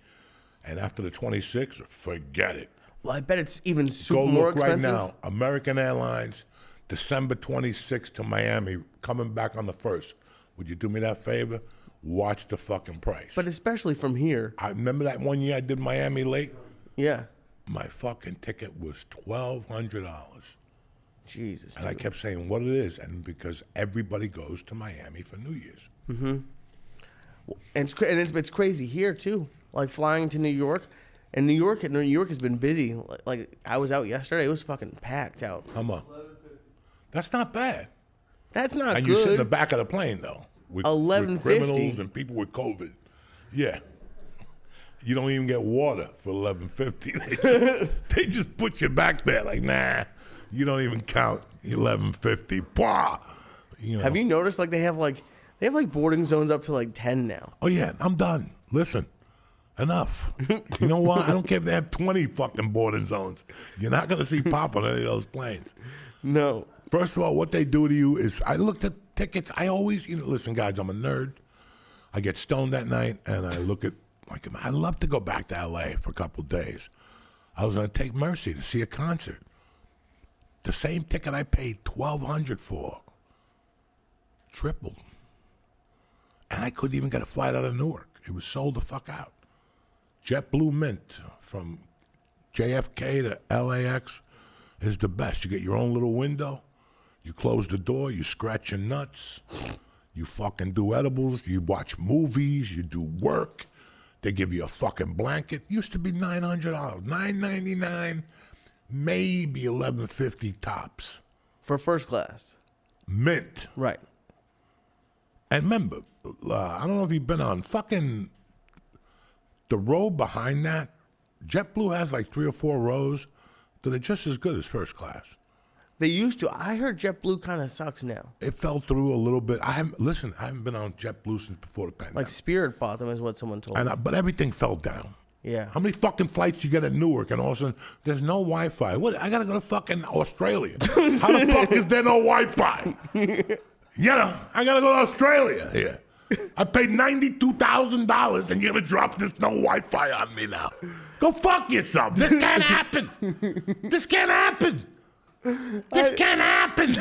And after the 26th, forget it. Well, I bet it's even Go more look expensive. right now. American Airlines, December 26th to Miami, coming back on the 1st. Would you do me that favor? Watch the fucking price. But especially from here. I remember that one year I did Miami late? Yeah. My fucking ticket was $1,200. Jesus. And I kept saying what it is, and because everybody goes to Miami for New Year's. Mm-hmm. And it's crazy here too. Like flying to New York, and New York has been busy. Like I was out yesterday, it was fucking packed out. How much? That's not bad. That's not and good. And you sit in the back of the plane though, with criminals and people with COVID. Yeah. You don't even get water for $11.50. They just put you back there like, nah. You don't even count $11.50. Bah! You know. Have you noticed like they have boarding zones up to like 10 now? Oh yeah, I'm done. Listen, enough. You know what? I don't care if they have 20 fucking boarding zones. You're not gonna see Pop on any of those planes. No. First of all, what they do to you is, I looked at tickets. I always, listen, guys, I'm a nerd. I get stoned that night, and I look at, like, I'd love to go back to L.A. for a couple of days. I was going to take Mercy to see a concert. The same ticket I paid $1,200 for, tripled. And I couldn't even get a flight out of Newark. It was sold the fuck out. JetBlue Mint from JFK to LAX is the best. You get your own little window. You close the door. You scratch your nuts. You fucking do edibles. You watch movies. You do work. They give you a fucking blanket. Used to be $900, $9.99, maybe $11.50 tops. For first class. Mint. Right. And remember, I don't know if you've been on fucking the row behind that. JetBlue has like 3 or 4 rows that are just as good as first class. They used to. I heard JetBlue kind of sucks now. It fell through a little bit. I haven't been on JetBlue since before the pandemic. Like Spirit bought them is what someone told me. But everything fell down. Yeah. How many fucking flights you get at Newark and all of a sudden there's no Wi-Fi? What? I gotta go to fucking Australia. How the fuck is there no Wi-Fi? I gotta go to Australia here. I paid $92,000 and you're gonna drop this no Wi-Fi on me now. Go fuck yourself. This can't happen. This can't happen. This can't happen.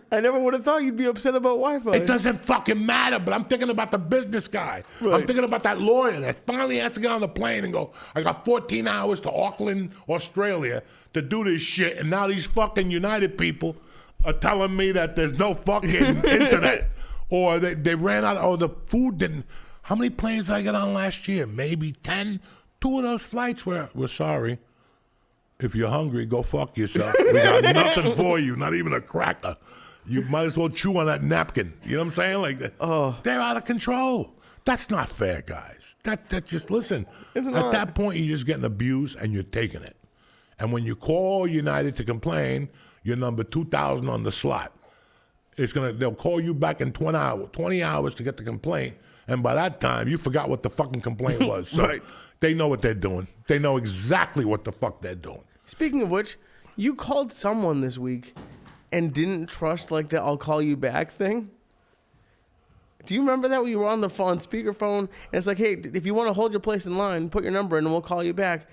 I never would have thought you'd be upset about Wi-Fi. It doesn't fucking matter, but I'm thinking about the business guy. Right. I'm thinking about that lawyer that finally has to get on the plane and go, I got 14 hours to Auckland, Australia to do this shit, and now these fucking United people are telling me that there's no fucking internet. Or they ran out, or the food didn't. How many planes did I get on last year? Maybe 10? 2 of those flights we're sorry. If you're hungry, go fuck yourself. We got nothing for you, not even a cracker. You might as well chew on that napkin. You know what I'm saying? Like that. Oh. They're out of control. That's not fair, guys. That just, listen, at that point, you're just getting abused and you're taking it. And when you call United to complain, you're number 2,000 on the slot. They'll call you back in 20 hours to get the complaint. And by that time, you forgot what the fucking complaint was. So right. They know what they're doing. They know exactly what the fuck they're doing. Speaking of which, you called someone this week and didn't trust like the I'll call you back thing. Do you remember that when you were on the phone, speakerphone, and it's like, hey, if you want to hold your place in line, put your number in and we'll call you back.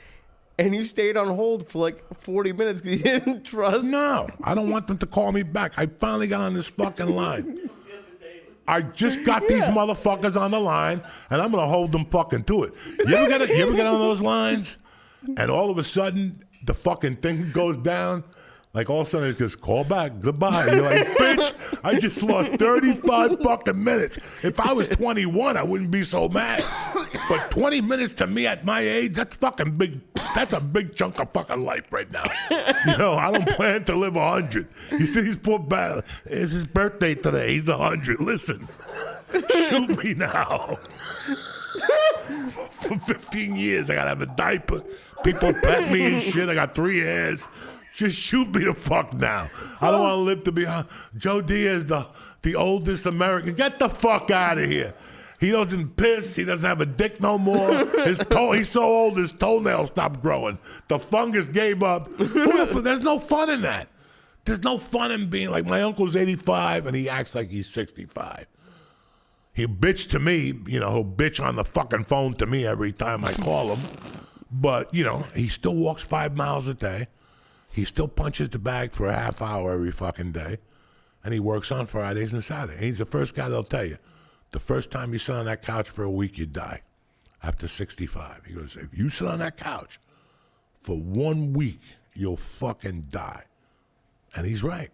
And you stayed on hold for like 40 minutes because you didn't trust. No, I don't want them to call me back. I finally got on this fucking line. I just got these motherfuckers on the line, and I'm gonna hold them fucking to it. You ever get on those lines, and all of a sudden the fucking thing goes down? Like all of a sudden it's just call back, goodbye. And you're like, bitch, I just lost 35 fucking minutes. If I was 21, I wouldn't be so mad. But 20 minutes to me at my age, that's fucking big. That's a big chunk of fucking life right now. I don't plan to live 100. You see these poor bad. It's his birthday today. He's 100. Listen, shoot me now. For 15 years, I gotta have a diaper. People pet me and shit. I got 3 hairs. Just shoot me the fuck now. I don't want to live to be Joe Diaz, the oldest American. Get the fuck out of here. He doesn't piss. He doesn't have a dick no more. He's so old, his toenails stopped growing. The fungus gave up. There's no fun in that. There's no fun in being like my uncle's 85 and he acts like he's 65. He'll bitch to me. He'll bitch on the fucking phone to me every time I call him. But, he still walks 5 miles a day. He still punches the bag for a half hour every fucking day. And he works on Fridays and Saturdays. And he's the first guy that'll tell you, the first time you sit on that couch for a week, you die. After 65. He goes, if you sit on that couch for 1 week, you'll fucking die. And he's right.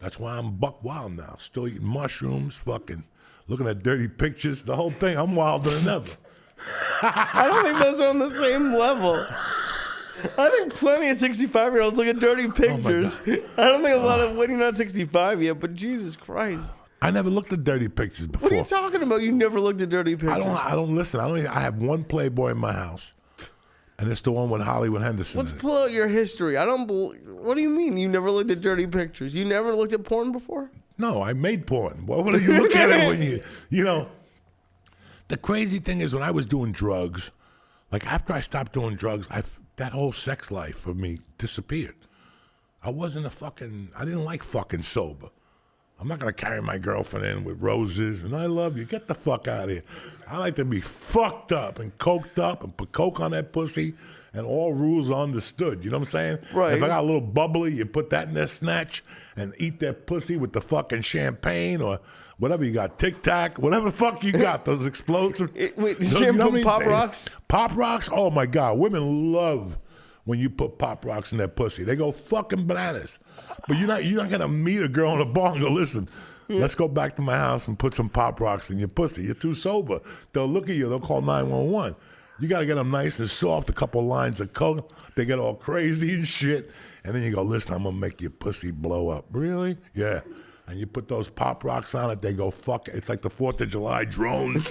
That's why I'm buck wild now. Still eating mushrooms, fucking looking at dirty pictures. The whole thing, I'm wilder than ever. I don't think those are on the same level. I think plenty of 65-year-olds look at dirty pictures. I don't think a lot of when you're not 65 yet, but Jesus Christ. I never looked at dirty pictures before. What are you talking about? You never looked at dirty pictures? I don't listen. I have one Playboy in my house, and it's the one with Hollywood Henderson. Let's pull out your history. What do you mean you never looked at dirty pictures? You never looked at porn before? No, I made porn. What are you looking at it when you The crazy thing is when I was doing drugs, like after I stopped doing drugs, that whole sex life for me disappeared. I didn't like fucking sober. I'm not going to carry my girlfriend in with roses and I love you. Get the fuck out of here. I like to be fucked up and coked up and put coke on that pussy and all rules are understood. You know what I'm saying? Right. If I got a little bubbly, you put that in their snatch and eat that pussy with the fucking champagne or whatever you got, Tic Tac, whatever the fuck you got, those explosives. Pop Rocks? Pop Rocks? Oh my God. Women love when you put Pop Rocks in their pussy. They go fucking bananas. But you're not gonna meet a girl in a bar and go, listen, let's go back to my house and put some Pop Rocks in your pussy. You're too sober. They'll look at you, they'll call 911. You gotta get them nice and soft, a couple lines of coke. They get all crazy and shit. And then you go, listen, I'm gonna make your pussy blow up. Really? Yeah. And you put those Pop Rocks on it, they go, fuck it. It's like the 4th of July drones.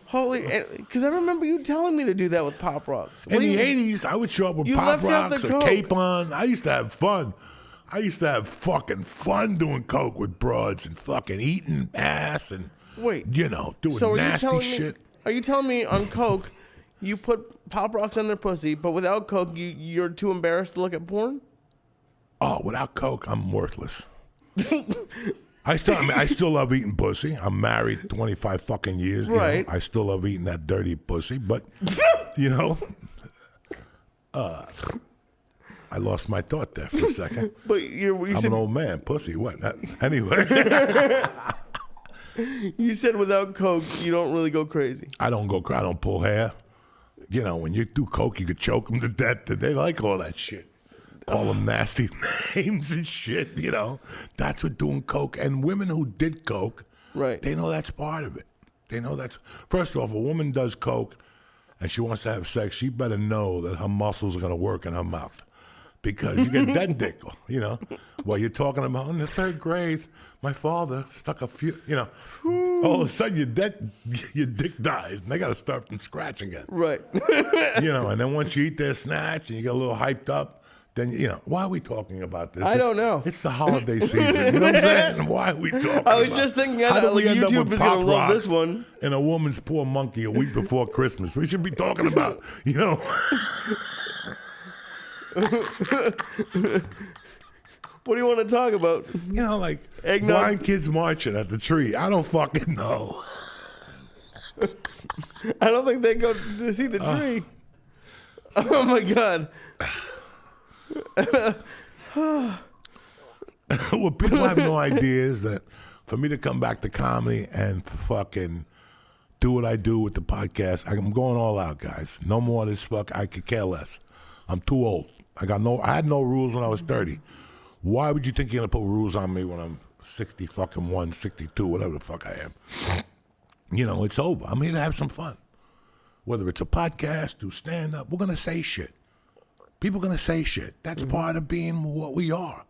Holy, because I remember you telling me to do that with Pop Rocks. In the 80s, I would show up with You Pop left out Rocks the or coke. Cape on. I used to have fun. I used to have fucking fun doing coke with broads and fucking eating ass and, Wait. doing So nasty shit. Are you telling me on coke, you put Pop Rocks on their pussy, but without coke, you're too embarrassed to look at porn? Oh, without coke, I'm worthless. I still love eating pussy. I'm married 25 fucking years. Right. I still love eating that dirty pussy, but I lost my thought there for a second. But you I'm said an old man. Pussy. What? Anyway. you said without coke, you don't really go crazy. I don't pull hair. When you do coke, you could choke them to death. They like all that shit. Call them nasty names and shit, That's what doing coke. And women who did coke, Right. they know that's part of it. They know that's... First off, a woman does coke and she wants to have sex, she better know that her muscles are going to work in her mouth. Because you get dead dick, Well, you're talking about, in the 3rd grade, my father stuck a few, all of a sudden your dick dies, and they got to start from scratch again. Right. And then once you eat their snatch and you get a little hyped up, then, why are we talking about this? I don't know. It's the holiday season. You know what I'm saying? Why are we talking about I was just thinking, how did we end up YouTube with is going Pop to love this Rocks one. and a woman's poor monkey a week before Christmas? We should be talking about, What do you want to talk about? Like Eggnog. blind kids marching at the tree. I don't fucking know. I don't think they go to see the tree. Oh my God. What people have no idea is that for me to come back to comedy and fucking do what I do with the podcast, I'm going all out, guys. No more of this fuck. I could care less. I'm too old. I had no rules when I was 30. Why would you think you're gonna put rules on me when I'm 60 fucking 1, 62, whatever the fuck I am? It's over. I'm here to have some fun. Whether it's a podcast, do stand up, we're gonna say shit. People are gonna say shit. That's part of being what we are.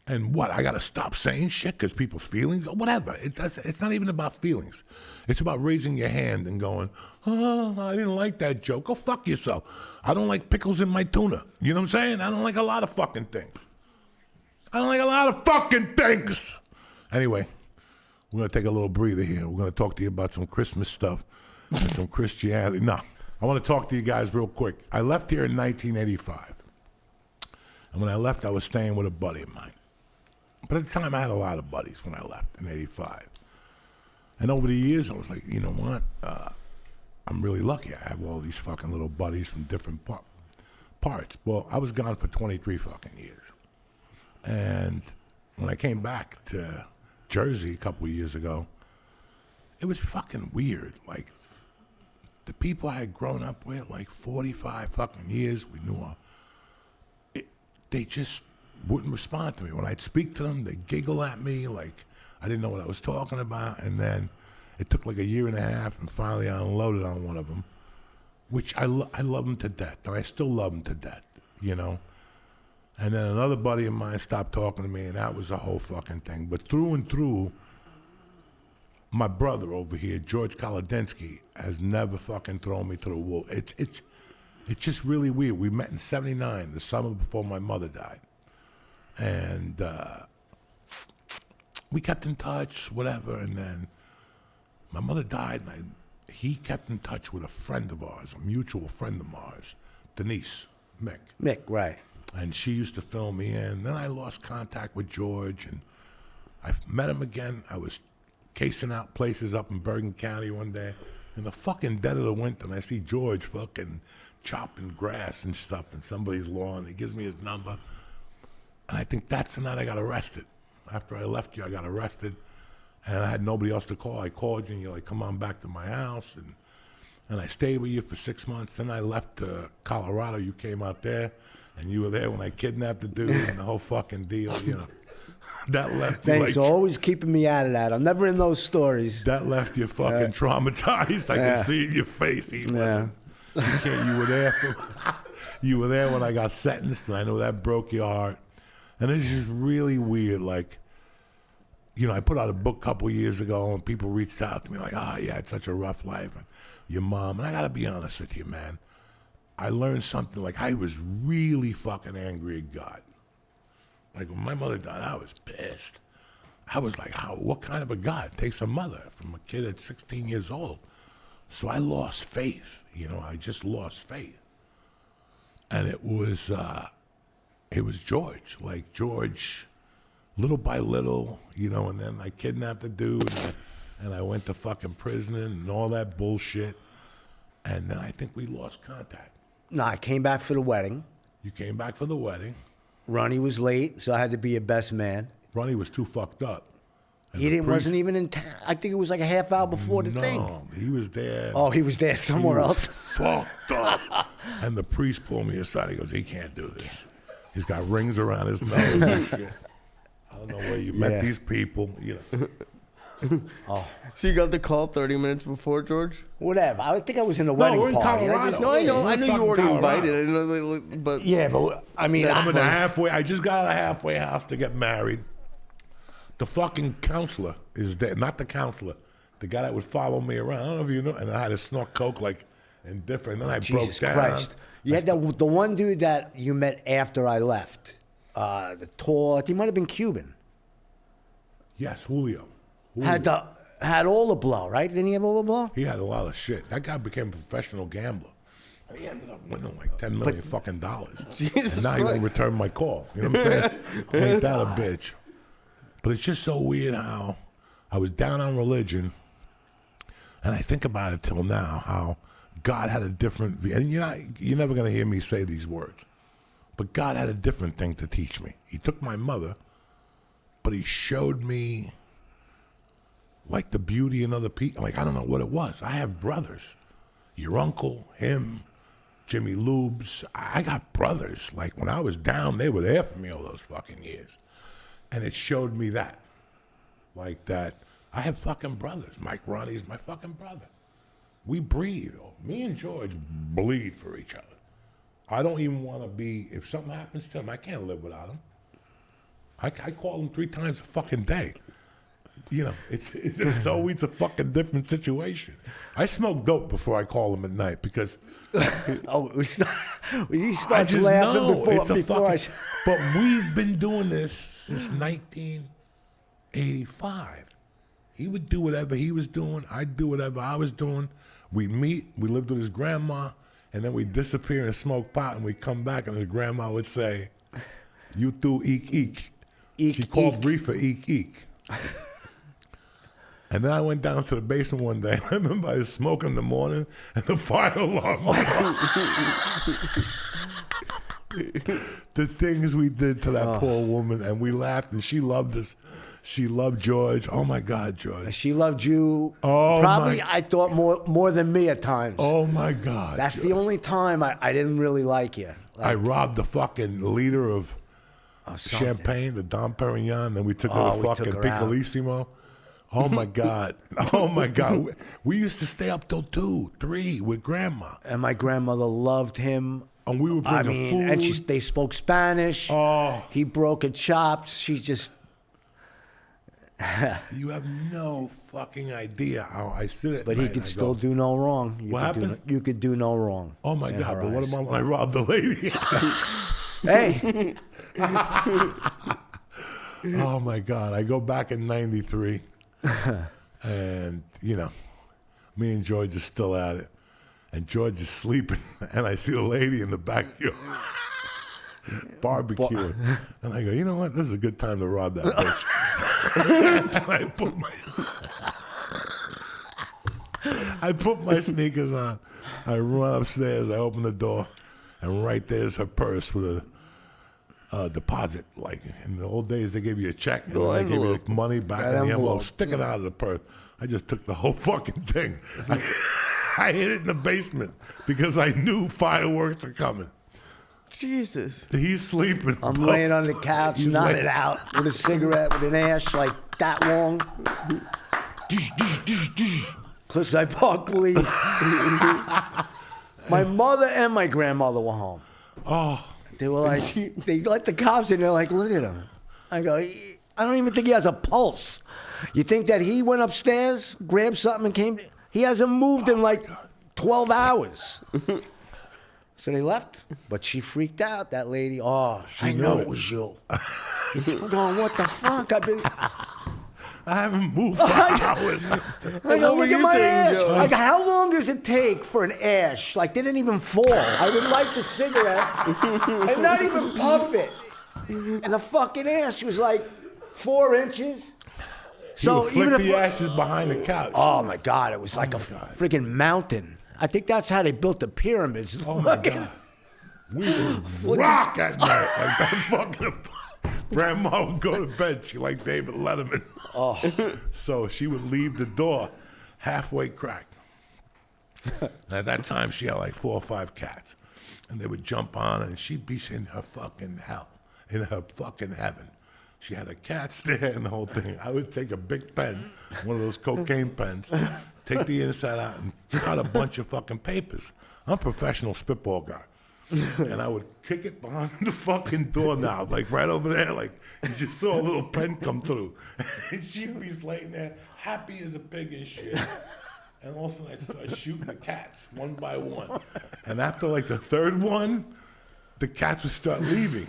And what, I gotta stop saying shit because people's feelings, whatever. It's not even about feelings. It's about raising your hand and going, oh, I didn't like that joke. Go fuck yourself. I don't like pickles in my tuna. You know what I'm saying? I don't like a lot of fucking things. Anyway, we're gonna take a little breather here. We're gonna talk to you about some Christmas stuff and some Christianity. No, I want to talk to you guys real quick. I left here in 1985. And when I left, I was staying with a buddy of mine. But at the time, I had a lot of buddies when I left in 85. And over the years, I was like, you know what? I'm really lucky. I have all these fucking little buddies from different parts. Well, I was gone for 23 fucking years. And when I came back to Jersey a couple of years ago, it was fucking weird. Like, the people I had grown up with, like 45 fucking years, we knew they just wouldn't respond to me. When I'd speak to them, they'd giggle at me like I didn't know what I was talking about. And then it took like a year and a half, and finally I unloaded on one of them, which I love him to death, and I still love him to death, And then another buddy of mine stopped talking to me, and that was a whole fucking thing. But through and through, my brother over here, George Kolodensky, has never fucking thrown me to the wolf. It's just really weird. We met in '79, the summer before my mother died. And we kept in touch, whatever, and then my mother died, and he kept in touch with a friend of ours, a mutual friend of ours, Denise, Mick. Mick, right. And she used to fill me in. Then I lost contact with George, and I met him again. I was casing out places up in Bergen County one day, in the fucking dead of the winter, and I see George fucking chopping grass and stuff in somebody's lawn. He gives me his number, and I think that's the night I got arrested. After I left you, I got arrested, and I had nobody else to call. I called you, and you're like, come on back to my house, and I stayed with you for 6 months. Then I left to Colorado. You came out there, and you were there when I kidnapped the dude and the whole fucking deal, you know. That left you Thanks for like, always keeping me out of that. I'm never in those stories. that left you fucking traumatized. I can see it in your face. He wasn't. You were there. You were there when I got sentenced, and I know that broke your heart. And it's just really weird. Like, you know, I put out a book a couple years ago, and people reached out to me like, "Oh, yeah, it's such a rough life." And your mom, and I gotta be honest with you, man. I learned something. Like, I was really fucking angry at God. Like, when my mother died, I was pissed. I was like, what kind of a God takes a mother from a kid at 16 years old? So I lost faith, you know, I just lost faith. And it was George. Like, George, little by little, you know, and then I kidnapped the dude, and I went to fucking prison and all that bullshit. And then I think we lost contact. No, I came back for the wedding. You came back for the wedding. Ronnie was late, so I had to be your best man. Ronnie was too fucked up. And He the wasn't priest- even in town. I think it was like a half hour before the thing. No, he was there. Oh, he was there somewhere He was else. fucked up. And the priest pulled me aside. He goes, he can't do this. He's got rings around his nose and shit. I don't know where you met these people. You know. So you got the call 30 minutes before, George? Whatever. I think I was in the wedding we're in party. Colorado. No, I know. Yeah, I know we're you already fucking invited. I Colorado. didn't know, but Yeah, but I mean, That's I'm in I, the halfway. I just got out of a halfway house to get married. The fucking counselor is there. Not the counselor. The guy that would follow me around. I don't know if you know. And I had to snort coke like indifferent. And then I Jesus broke down. Christ. You had the one dude that you met after I left. The tall, I think he might have been Cuban. Yes, Julio. Had all the blow, right? Didn't he have all the blow? He had a lot of shit. That guy became a professional gambler. And he ended up winning like $10 million fucking dollars. Jesus And now he won't Christ. return my call. You know what I'm saying? Ain't that a bitch? But it's just so weird how I was down on religion, and I think about it till now, how God had a different view. And you're never going to hear me say these words. But God had a different thing to teach me. He took my mother, but he showed me like the beauty in other people. Like, I don't know what it was. I have brothers. Your uncle, him, Jimmy Lubes. I got brothers. Like, when I was down, they were there for me all those fucking years. And it showed me that. Like that. I have fucking brothers. Mike Ronnie's my fucking brother. We breathe. Me and George bleed for each other. I don't even want to be, if something happens to him, I can't live without him. I call him 3 times a fucking day. You know, it's always a fucking different situation. I smoke dope before I call him at night because Oh, he I starts just laughing know it's a before I. fucking. But we've been doing this since 1985. He would do whatever he was doing. I'd do whatever I was doing. We'd meet. We lived with his grandma, and then we'd disappear and smoke pot, and we'd come back, and his grandma would say, "You too, eek eek." Eek, She called eek. reefer eek eek. And then I went down to the basement one day. I remember I was smoking in the morning, and the fire alarm went off. The things we did to that poor woman, and we laughed, and she loved us. She loved George. Oh my God, George. She loved you. Oh, probably, my- I thought more than me at times. Oh my God. That's George. the only time I didn't really like you. I robbed the fucking leader of Something. Champagne, the Dom Perignon, and we took Oh, her we to took fucking her out. Piccolissimo. Oh my God. Oh my God. We used to stay up till 2, 3 with grandma. And my grandmother loved him. And we would bring I the mean, food. and they spoke Spanish. Oh. He broke her chops. She just. You have no fucking idea how I sit at But night he and could I still go, do no wrong. What happened? You could do no wrong. oh my in God, her but what eyes. about when I robbed the lady? Hey, Oh my God! I go back in '93, and me and George is still at it, and George is sleeping, and I see a lady in the backyard barbecuing, and I go, you know what? This is a good time to rob that bitch. I put my sneakers on. I run upstairs. I open the door, and right there's her purse with a deposit. Like in the old days, they gave you a check and then they gave you the money back in the envelope. Stick it out of the purse. I just took the whole fucking thing. I hid it in the basement because I knew fireworks were coming. Jesus. He's sleeping. I'm laying on the couch, nodded out with a cigarette with an ash like that long. Because I parked police. My mother and my grandmother were home. Oh. They were like, they let the cops in. They're like, look at him. I go, I don't even think he has a pulse. You think that he went upstairs, grabbed something, and came? He hasn't moved in like 12 hours. So they left, but she freaked out. That lady. Oh, I know it was you. I'm going, what the fuck? I haven't moved for hours. I go, look at my ash. Like, how long does it take for an ash? Like, they didn't even fall. I would light the cigarette and not even puff it. And the fucking ash was like 4 inches. So even if the ashes behind the couch. Oh my God, it was like a freaking mountain. I think that's how they built the pyramids. Oh my God. We would rock at night like that fucking. Grandma would go to bed. She liked David Letterman. Oh. So she would leave the door halfway cracked. At that time, she had like 4 or 5 cats. And they would jump on and she'd be in her fucking hell, in her fucking heaven. She had her cats there and the whole thing. I would take a big pen, one of those cocaine pens, take the inside out and cut a bunch of fucking papers. I'm a professional spitball guy. And I would kick it behind the fucking doorknob, like right over there, like you just saw a little pen come through. And she'd be laying there, happy as a pig and shit. And all of a sudden I'd start shooting the cats one by one. And after like the 3rd one, the cats would start leaving.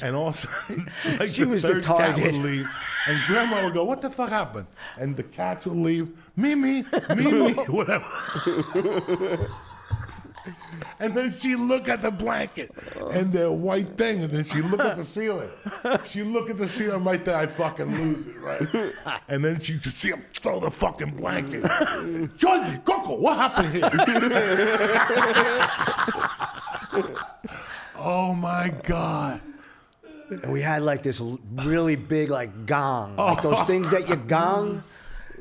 And all of a sudden, like She was the 3rd cat target. would leave. And Grandma would go, what the fuck happened? And the cats would leave, Mimi, whatever. And then she look at the blanket and their white thing, and then she look at the ceiling. She look at the ceiling right there, I'd fucking lose it, right? And then she could see him throw the fucking blanket. Joey Coco, what happened here? Oh my God. And we had like this really big like gong, like those things that you gong.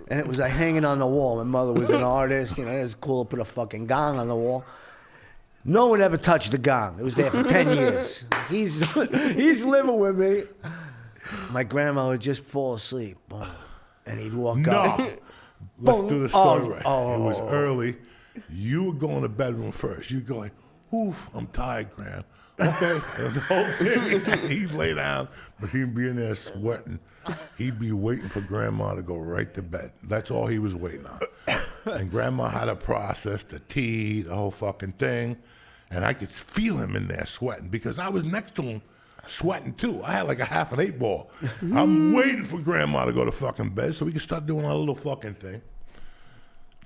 And it was like hanging on the wall. My mother was an artist, it was cool to put a fucking gong on the wall. No one ever touched the gong. It was there for 10 years. He's living with me. My grandma would just fall asleep, boom, and he'd walk up. Let's do the story right. Oh. It was early. You would go in the bedroom first. You'd go like, oof, I'm tired, Gram. Okay. And the whole thing, he'd lay down, but he'd be in there sweating. He'd be waiting for Grandma to go right to bed. That's all he was waiting on. And Grandma had a process, the tea, the whole fucking thing. And I could feel him in there sweating because I was next to him sweating too. I had like a half an 8 ball. I'm waiting for Grandma to go to fucking bed so we could start doing our little fucking thing.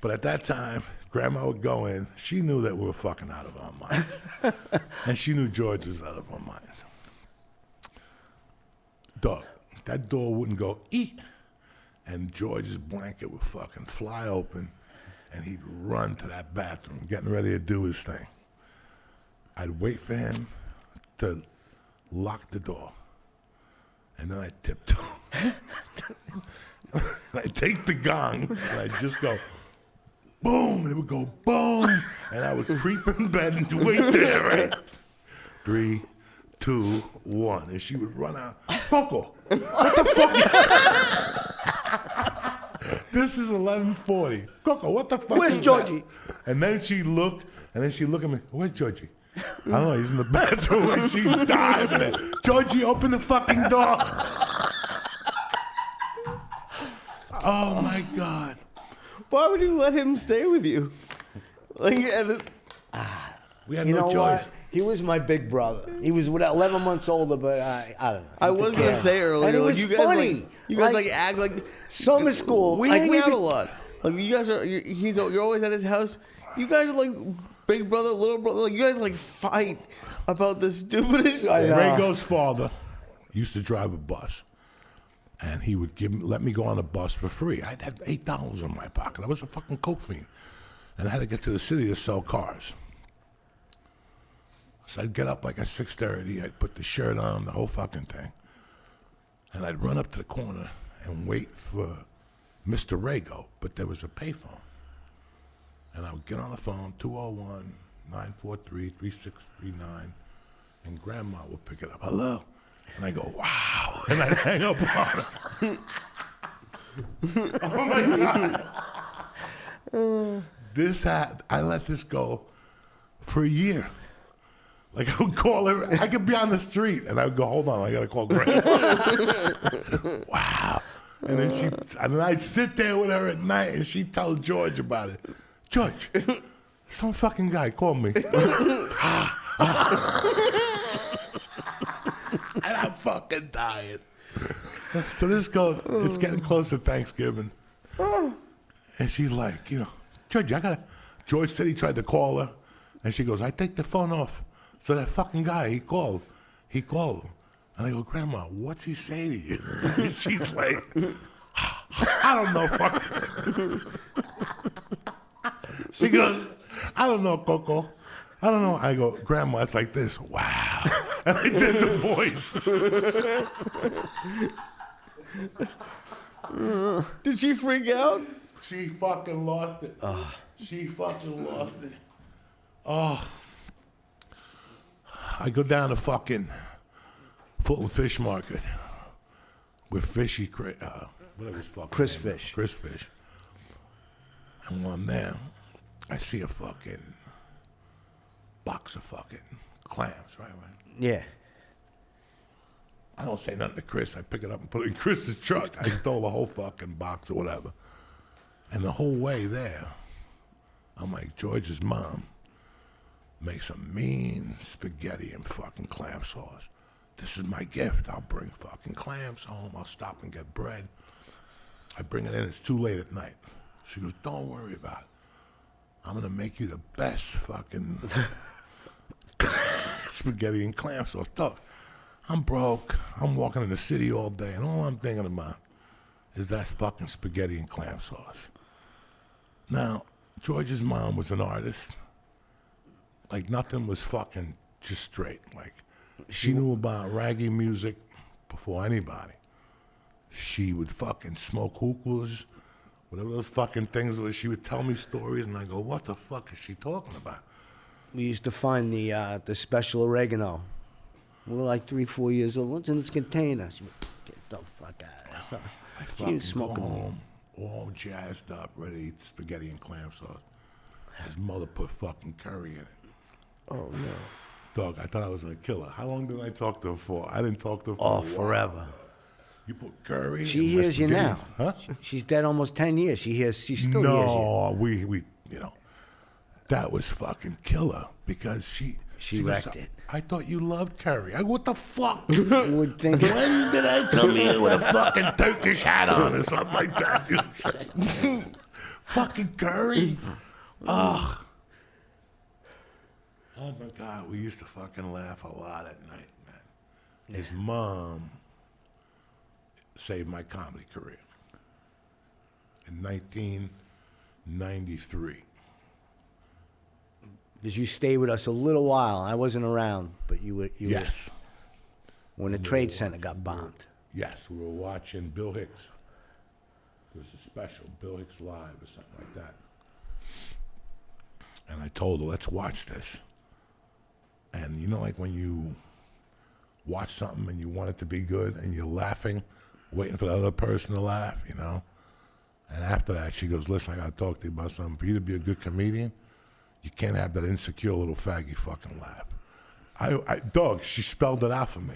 But at that time, Grandma would go in. She knew that we were fucking out of our minds. And she knew George was out of our minds. Dog, that door wouldn't go eat. And George's blanket would fucking fly open and he'd run to that bathroom, getting ready to do his thing. I'd wait for him to lock the door. And then I'd tiptoe. I'd take the gong and I'd just go, boom, and it would go boom, and I would creep in bed and wait there, right? 3, 2, 1, and she would run out. Coco, what the fuck? This is 11:40. Coco, what the fuck? Where's is Georgie? That? And then she'd look, at me. Where's Georgie? I don't know. He's in the bathroom, and she'd dive in it. Georgie, open the fucking door. Oh my God. Why would you let him stay with you? Like, We had no choice. What? He was my big brother. He was 11 months older, but I don't know. I was gonna say earlier, and it like, was you guys funny. act like Summer school. we like, hang out a lot. Like you guys are, you're always at his house. You guys are like big brother, little brother. Like you guys like fight about the stupidest. I know. Rago's father used to drive a bus, and he would let me go on a bus for free. I'd have $8 in my pocket. I was a fucking coke fiend, and I had to get to the city to sell cars. So I'd get up like at 6:30. I'd put the shirt on, the whole fucking thing, and I'd run up to the corner and wait for Mr. Rago. But there was a payphone, and I would get on the phone, 201-943-3639, and Grandma would pick it up. Hello, and I go, wow, and I'd hang up on her. Oh my God! I let this go for a year. Like I would call her, I could be on the street, and I would go, hold on, I gotta call Grandma. Wow. And then I'd sit there with her at night, and she'd tell George about it. George, some fucking guy called me. And I'm fucking dying. So this goes, it's getting close to Thanksgiving. And she's like, George, George said he tried to call her, and she goes, I take the phone off. So that fucking guy, he called. And I go, Grandma, what's he say to you? And she's like, I don't know, fuck. She goes, I don't know, Coco. I don't know. I go, Grandma, it's like this. Wow. And I did the voice. Did she freak out? She fucking lost it. She fucking lost it. Oh. I go down to fucking Fulton Fish Market with Fishy, whatever his fucking Chris name Fish. is. Chris Fish. And when I'm there, I see a fucking box of fucking clams, right? Yeah. I don't say nothing to Chris. I pick it up and put it in Chris's truck. I stole the whole fucking box or whatever. And the whole way there, I'm like, George's mom makes some mean spaghetti and fucking clam sauce. This is my gift. I'll bring fucking clams home. I'll stop and get bread. I bring it in. It's too late at night. She goes, don't worry about it. I'm going to make you the best fucking spaghetti and clam sauce. Dog, I'm broke. I'm walking in the city all day, and all I'm thinking about is that fucking spaghetti and clam sauce. Now, George's mom was an artist. Like, nothing was fucking just straight. Like, she knew about reggae music before anybody. She would fucking smoke hookahs, whatever those fucking things were. She would tell me stories, and I go, what the fuck is she talking about? We used to find the special oregano. We were like 3-4 years old. What's in this container? She would, get the fuck out of there. So, I she fucking was go smoking home, all jazzed up, ready to eat spaghetti and clam sauce. His mother put fucking curry in it. Oh, no. Dog, I thought I was gonna kill her. How long did I talk to her for? I didn't talk to her for Oh, a while. forever. You put curry. She in my hears you spaghetti? now. Huh? She's dead almost 10 years. She still hears you. No, we, that was fucking killer because she wrecked was, it. I thought you loved curry. I go, what the fuck? You would think When did I come here with a fucking Turkish hat on or something like that? You know what I'm saying? Fucking curry? Ugh. Oh my God, we used to fucking laugh a lot at night, man. His mom saved my comedy career in 1993. Did you stay with us a little while? I wasn't around, but you were. Yes. When the Trade Center got bombed. Yes, we were watching Bill Hicks. There was a special, Bill Hicks Live or something like that. And I told her, let's watch this. And like when you watch something and you want it to be good and you're laughing, waiting for the other person to laugh, And after that, she goes, listen, I got to talk to you about something. For you to be a good comedian, you can't have that insecure little faggy fucking laugh. Dog, she spelled it out for me.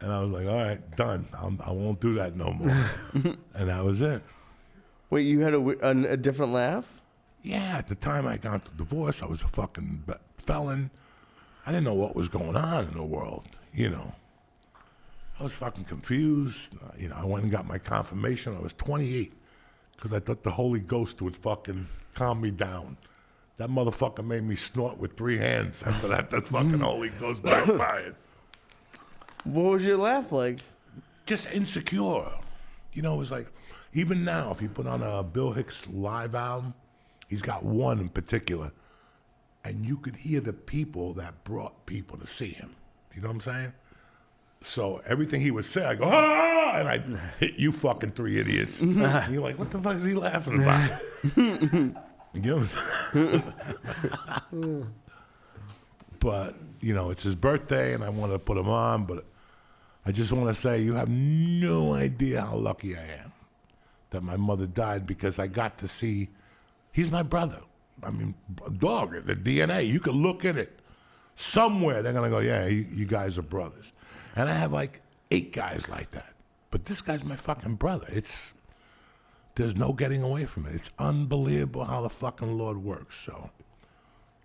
And I was like, all right, done. I won't do that no more. And that was it. Wait, you had a different laugh? Yeah, at the time I got the divorce, I was a fucking felon. I didn't know what was going on in the world, you know. I was fucking confused. You know, I went and got my confirmation. I was 28 because I thought the Holy Ghost would fucking calm me down. That motherfucker made me snort with 3 hands. After that, the fucking Holy Ghost backfired. What was your laugh like? Just insecure. You know, it was like, even now, if you put on a Bill Hicks live album, he's got one in particular, and you could hear the people that brought people to see him. You know what I'm saying? So everything he would say, I go, ah, and I'd hit you fucking 3 idiots. And you're like, what the fuck is he laughing about? You know what I'm saying? But, you know, it's his birthday, and I wanted to put him on, but I just want to say you have no idea how lucky I am that my mother died, because I got to see, he's my brother. I mean, dog, the DNA, you can look in it. Somewhere they're going to go, yeah, you guys are brothers. And I have like 8 guys like that. But this guy's my fucking brother. There's no getting away from it. It's unbelievable how the fucking Lord works. So,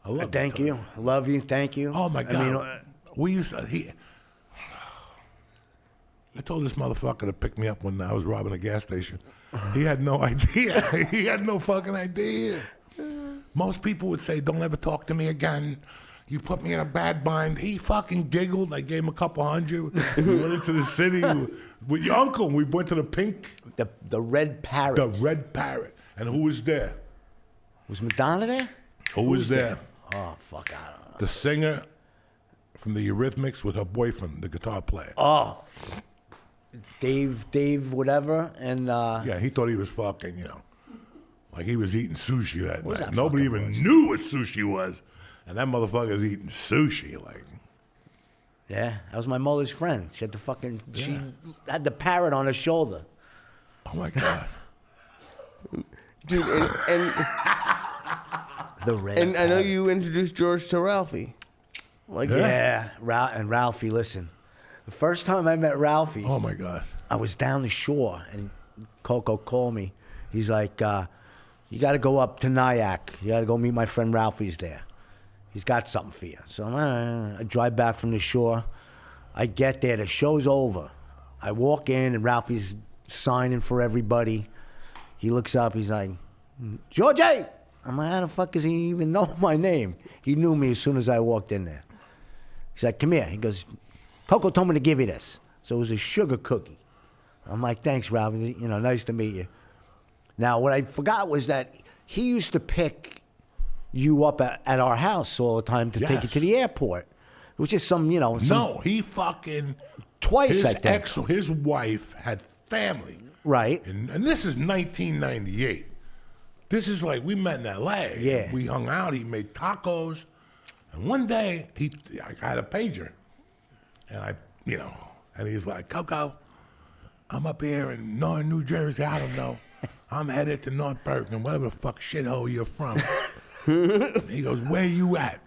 I love Thank you. I love you. Thank you. Oh my God. I mean, we used to, I told this motherfucker to pick me up when I was robbing a gas station. He had no idea. He had no fucking idea. Most people would say, don't ever talk to me again. You put me in a bad bind. He fucking giggled. I gave him a couple $100. We went into the city with your uncle. We went to the Pink. the Red Parrot. The Red Parrot. And who was there? Was Madonna there? Who was there? Oh, fuck, I don't know. The singer from the Eurythmics with her boyfriend, the guitar player. Oh, Dave, whatever, and Yeah, he thought he was fucking, you know, like he was eating sushi that What's night. that Nobody fucking even was? knew what sushi was. And that motherfucker's eating sushi, like. yeah, that was my mother's friend. She had the fucking, Yeah. she had the parrot on her shoulder. Oh my God. Dude, and The Red I know Parrot. you introduced George to Ralphie. Like, Yeah, and Ralphie, listen. The first time I met Ralphie, Oh my God. I was down the shore, and Coco called me. He's like, you got to go up to Nyack. You got to go meet my friend Ralphie's there. He's got something for you. So I drive back from the shore. I get there. The show's over. I walk in, and Ralphie's signing for everybody. He looks up. He's like, Georgie! I'm like, how the fuck does he even know my name? He knew me as soon as I walked in there. He's like, come here. He goes, Coco told me to give you this. So it was a sugar cookie. I'm like, thanks, Ralphie. You know, nice to meet you. Now, what I forgot was that he used to pick you up at our house all the time to take you Yes. to the airport. It was just some, No, he fucking. twice, I think. His wife had family. Right. And this is 1998. This is like, we met in L.A. Yeah. We hung out. He made tacos. And one day, I had a pager. And and he's like, Coco, I'm up here in Northern New Jersey. I don't know. I'm headed to North Bergen, whatever the fuck shithole you're from. He goes, where you at?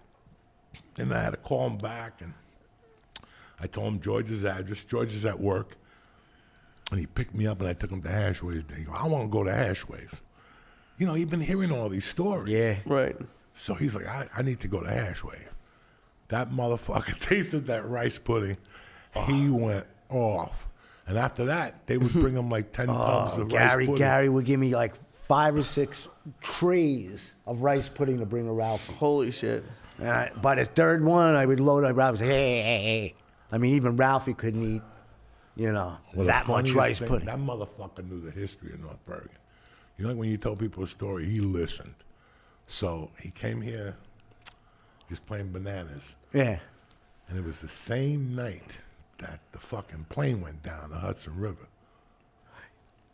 And I had to call him back. And I told him George's address. George is at work. And he picked me up, and I took him to Hashways. He goes, I want to go to Hashways. You know, you've been hearing all these stories. Yeah. right. So he's like, I need to go to Hashway. That motherfucker tasted that rice pudding. He went off. And after that, they would bring him like 10 tubs of rice pudding. Gary would give me like 5 or 6 trays of rice pudding to bring to Ralphie. Holy shit. And by the third one, I would load up Ralphie and say, hey. I mean, even Ralphie couldn't eat, Well, the that much funniest rice thing, pudding. That motherfucker knew the history of North Bergen. You know, like when you tell people a story, he listened. So he came here, he was playing bananas. Yeah. And it was the same night that the fucking plane went down the Hudson River.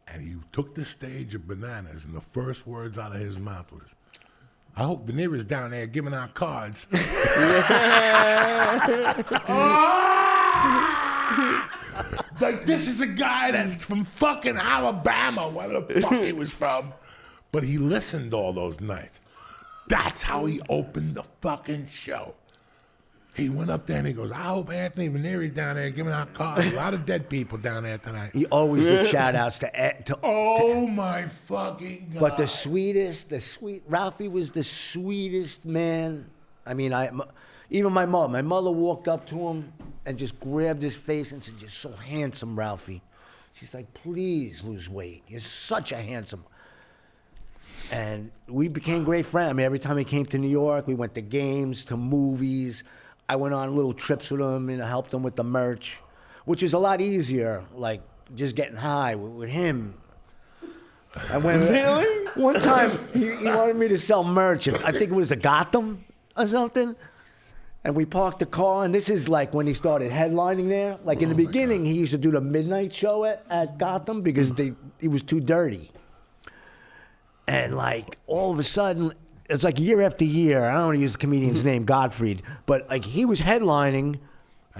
And he took the stage of bananas, and the first words out of his mouth was, I hope Veneera's down there giving out cards. Like, this is a guy that's from fucking Alabama, where the fuck he was from. But he listened all those nights. That's how he opened the fucking show. He went up there and he goes, I hope Anthony Veneeri's down there giving out cards. A lot of dead people down there tonight. He always did shout outs to Oh my fucking God. But Ralphie was the sweetest man I mean, even my mother walked up to him and just grabbed his face and said, "You're so handsome, Ralphie." She's like, "Please lose weight. You're such a handsome." And we became great friends. I mean, every time he came to New York, we went to games, to movies. I went on little trips with him and I helped him with the merch, which is a lot easier, like just getting high with him. I went, Really? One time, he wanted me to sell merch. I think it was the Gotham or something. And we parked the car, and this is like when he started headlining there. Like in the beginning, he used to do the midnight show at Gotham because he was too dirty. And like all of a sudden, it's like year after year. I don't want to use the comedian's name, Gottfried, but like he was headlining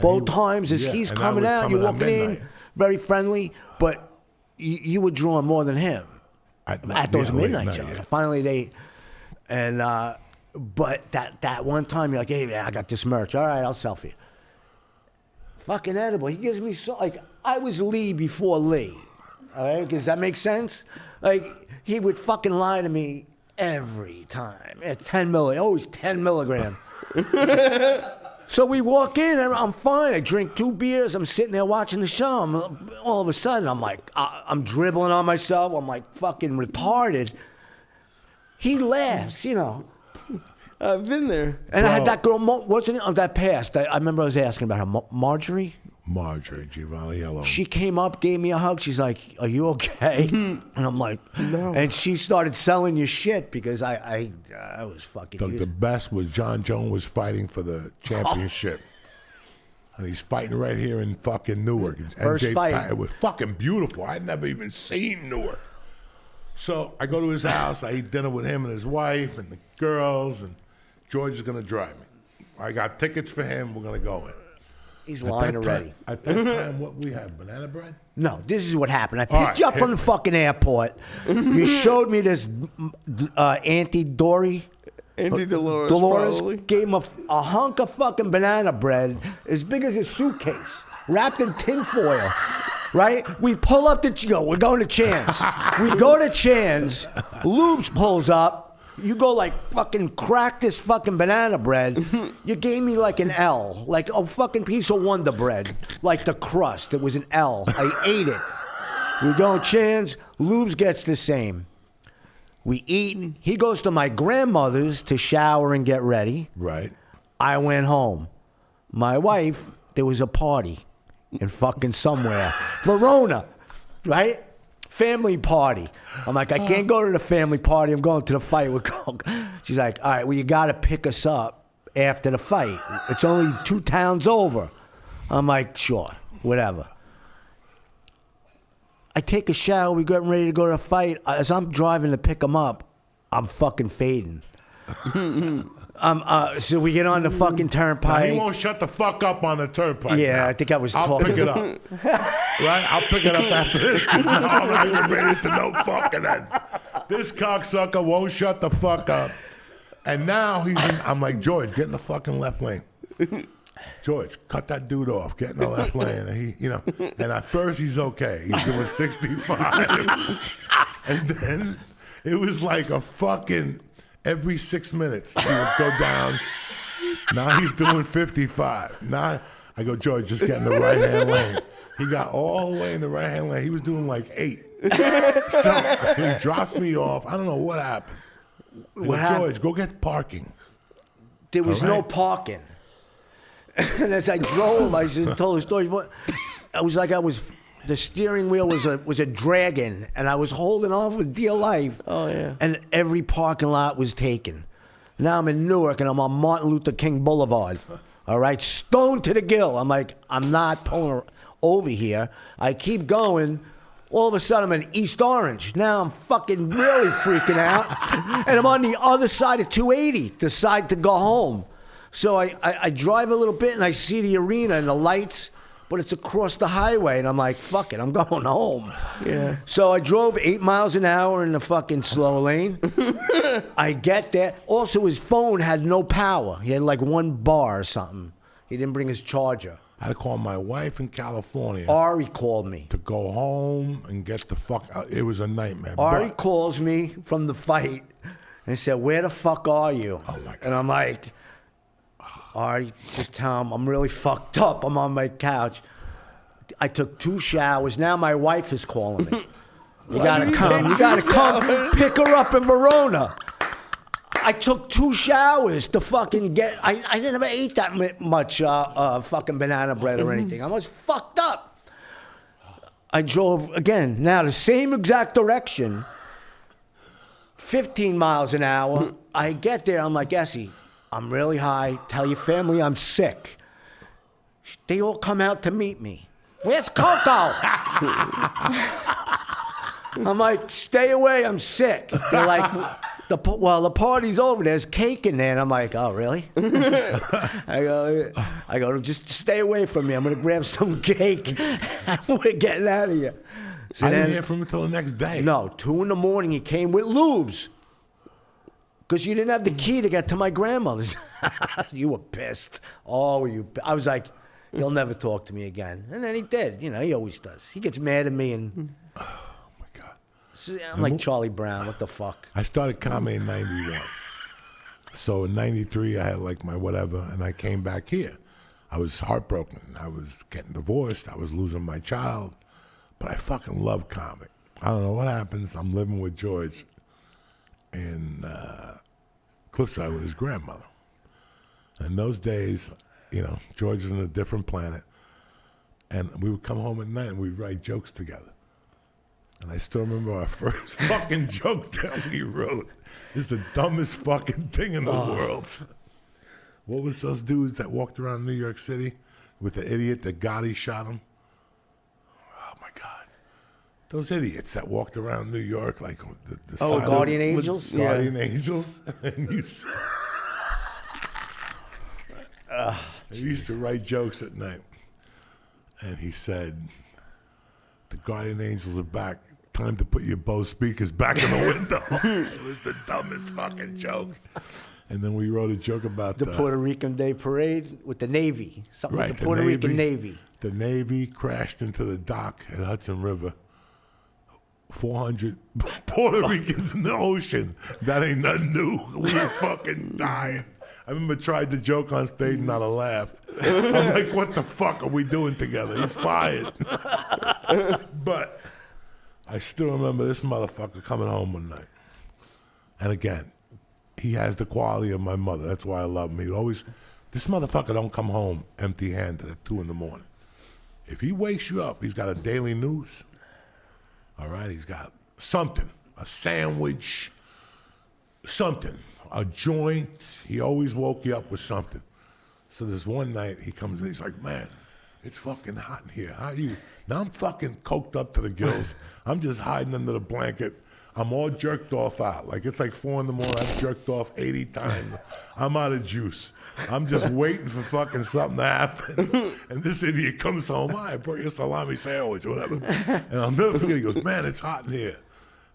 both times as he's coming out. You're walking in, very friendly, but you were drawing more than him at those midnight shows. Finally, but that one time, you're like, "Hey, man, I got this merch. All right, I'll sell for you." Fucking edible. He gives me I was Lee before Lee. All right, does that make sense? Like, he would fucking lie to me every time. It's 10 milligram, always 10 milligram. So we walk in, and I'm fine. I drink 2 beers. I'm sitting there watching the show. All of a sudden, I'm like, I'm dribbling on myself. I'm like fucking retarded. He laughs, you know. I've been there. And I had that girl, what's her name? That passed. I remember I was asking about her. Marjorie? Marjorie Giovanniello. She came up, gave me a hug. She's like, "Are you okay?" And I'm like, "No." And she started selling you shit because I was fucking. The best was John Jones was fighting for the championship. And he's fighting right here in fucking Newark. First fight. It was fucking beautiful. I'd never even seen Newark. So I go to his house. I eat dinner with him and his wife and the girls. And George is going to drive me. I got tickets for him. We're going to go in. He's lying already. At that time, what we have, banana bread? No, this is what happened. I picked you up from the fucking airport. You showed me this Auntie Dory. Auntie Dolores probably. Gave him a hunk of fucking banana bread as big as a suitcase, wrapped in tinfoil. Right? We pull up we're going to Chan's. We go to Chan's. Lubes pulls up. You go like fucking crack this fucking banana bread. You gave me like an L, like a fucking piece of Wonder Bread, like the crust. It was an L. I ate it. We go to Chan's. Lubes gets the same. We eat. He goes to my grandmother's to shower and get ready. Right. I went home. My wife, there was a party in fucking somewhere. Verona, right? Family party. I'm like, I can't go to the family party. I'm going to the fight with Coke. She's like, all right, well, you got to pick us up after the fight. It's only 2 towns over. I'm like, sure, whatever. I take a shower. We getting ready to go to the fight. As I'm driving to pick him up, I'm fucking fading. So we get on the fucking turnpike. Now, he won't shut the fuck up on the turnpike. Yeah, now. I think I was I'll talking. pick it up. Right? I'll pick it up after this. No, I'm not even ready to no fucking end. This cocksucker won't shut the fuck up. And now I'm like, George, get in the fucking left lane. George, cut that dude off. Get in the left lane. And and at first he's okay. He's doing 65. And then it was like a fucking... Every 6 minutes, he would go down. Now he's doing 55. Now I go, George, just get in the right-hand lane. He got all the way in the right-hand lane. He was doing like 8. So he drops me off. I don't know what happened. George, go get parking. There was no parking. And as I drove, I told the story. I was like, the steering wheel was a dragon, and I was holding on for dear life. Oh, yeah. And every parking lot was taken. Now I'm in Newark, and I'm on Martin Luther King Boulevard. All right, stoned to the gill. I'm like, I'm not pulling over here. I keep going. All of a sudden, I'm in East Orange. Now I'm fucking really freaking out. And I'm on the other side of 280, decide to go home. So I drive a little bit, and I see the arena and the lights. But it's across the highway, and I'm like, fuck it, I'm going home. Yeah. So I drove 8 miles an hour in the fucking slow lane. I get there. Also, his phone had no power. He had like 1 bar or something. He didn't bring his charger. I had to call my wife in California. Ari called me. To go home and get the fuck out. It was a nightmare. Ari calls me from the fight and said, where the fuck are you? Oh, my God. And I'm like, Artie, just tell him I'm really fucked up. I'm on my couch. I took 2 showers. Now my wife is calling me. You gotta come. You gotta come pick her up in Verona. I took 2 showers to fucking get. I never ate that much fucking banana bread or anything. I was fucked up. I drove again. Now the same exact direction. 15 miles an hour. I get there. I'm like, Essie, I'm really high. Tell your family I'm sick. They all come out to meet me. Where's Coco? I'm like, stay away, I'm sick. They're like, the party's over. There's cake in there. And I'm like, oh, really? I go, just stay away from me. I'm going to grab some cake. And we're getting out of here. So I didn't hear from him until the next day. No, 2 a.m. he came with lubes. Because you didn't have the key to get to my grandmother's. You were pissed. Oh, I was like, he'll never talk to me again. And then he did. You know, he always does. He gets mad at me and... I'm like Charlie Brown. What the fuck? I started comedy in 91. So in 93, I had like my whatever, and I came back here. I was heartbroken. I was getting divorced. I was losing my child. But I fucking love comedy. I don't know what happens. I'm living with George in Cliffside with his grandmother. And those days, you know, George is in a different planet. And we would come home at night and we'd write jokes together. And I still remember our first fucking joke that we wrote. It's the dumbest fucking thing in the world. What was those dudes that walked around New York City with the idiot that Gotti shot him? Oh, my God. Those idiots that walked around New York like the silence- Guardian Angels? Guardian Angels. And he used to write jokes at night. And he said... The Guardian Angels are back. Time to put your Bose speakers back in the window. It was the dumbest fucking joke. And then we wrote a joke about the Puerto Rican Day Parade with the Navy. Something right, with the Puerto Rican Navy. The Navy crashed into the dock at Hudson River. 400 Puerto Ricans in the ocean. That ain't nothing new. We were fucking dying. I remember tried to joke on stage, not a laugh. I'm like, what the fuck are we doing together? He's fired. But I still remember this motherfucker coming home one night. And again, he has the quality of my mother. That's why I love him. He always, this motherfucker don't come home empty-handed at 2 a.m. If he wakes you up, he's got a daily news. All right, he's got something, a sandwich, something. A joint. He always woke you up with something. So this one night he comes in, he's like, man, it's fucking hot in here. How you? Now I'm fucking coked up to the gills. I'm just hiding under the blanket. I'm all jerked off out. Like it's like 4 a.m. I've jerked off 80 times. I'm out of juice. I'm just waiting for fucking something to happen. And this idiot comes home, I brought you a salami sandwich or whatever. And I'll never forget, he goes, man, it's hot in here.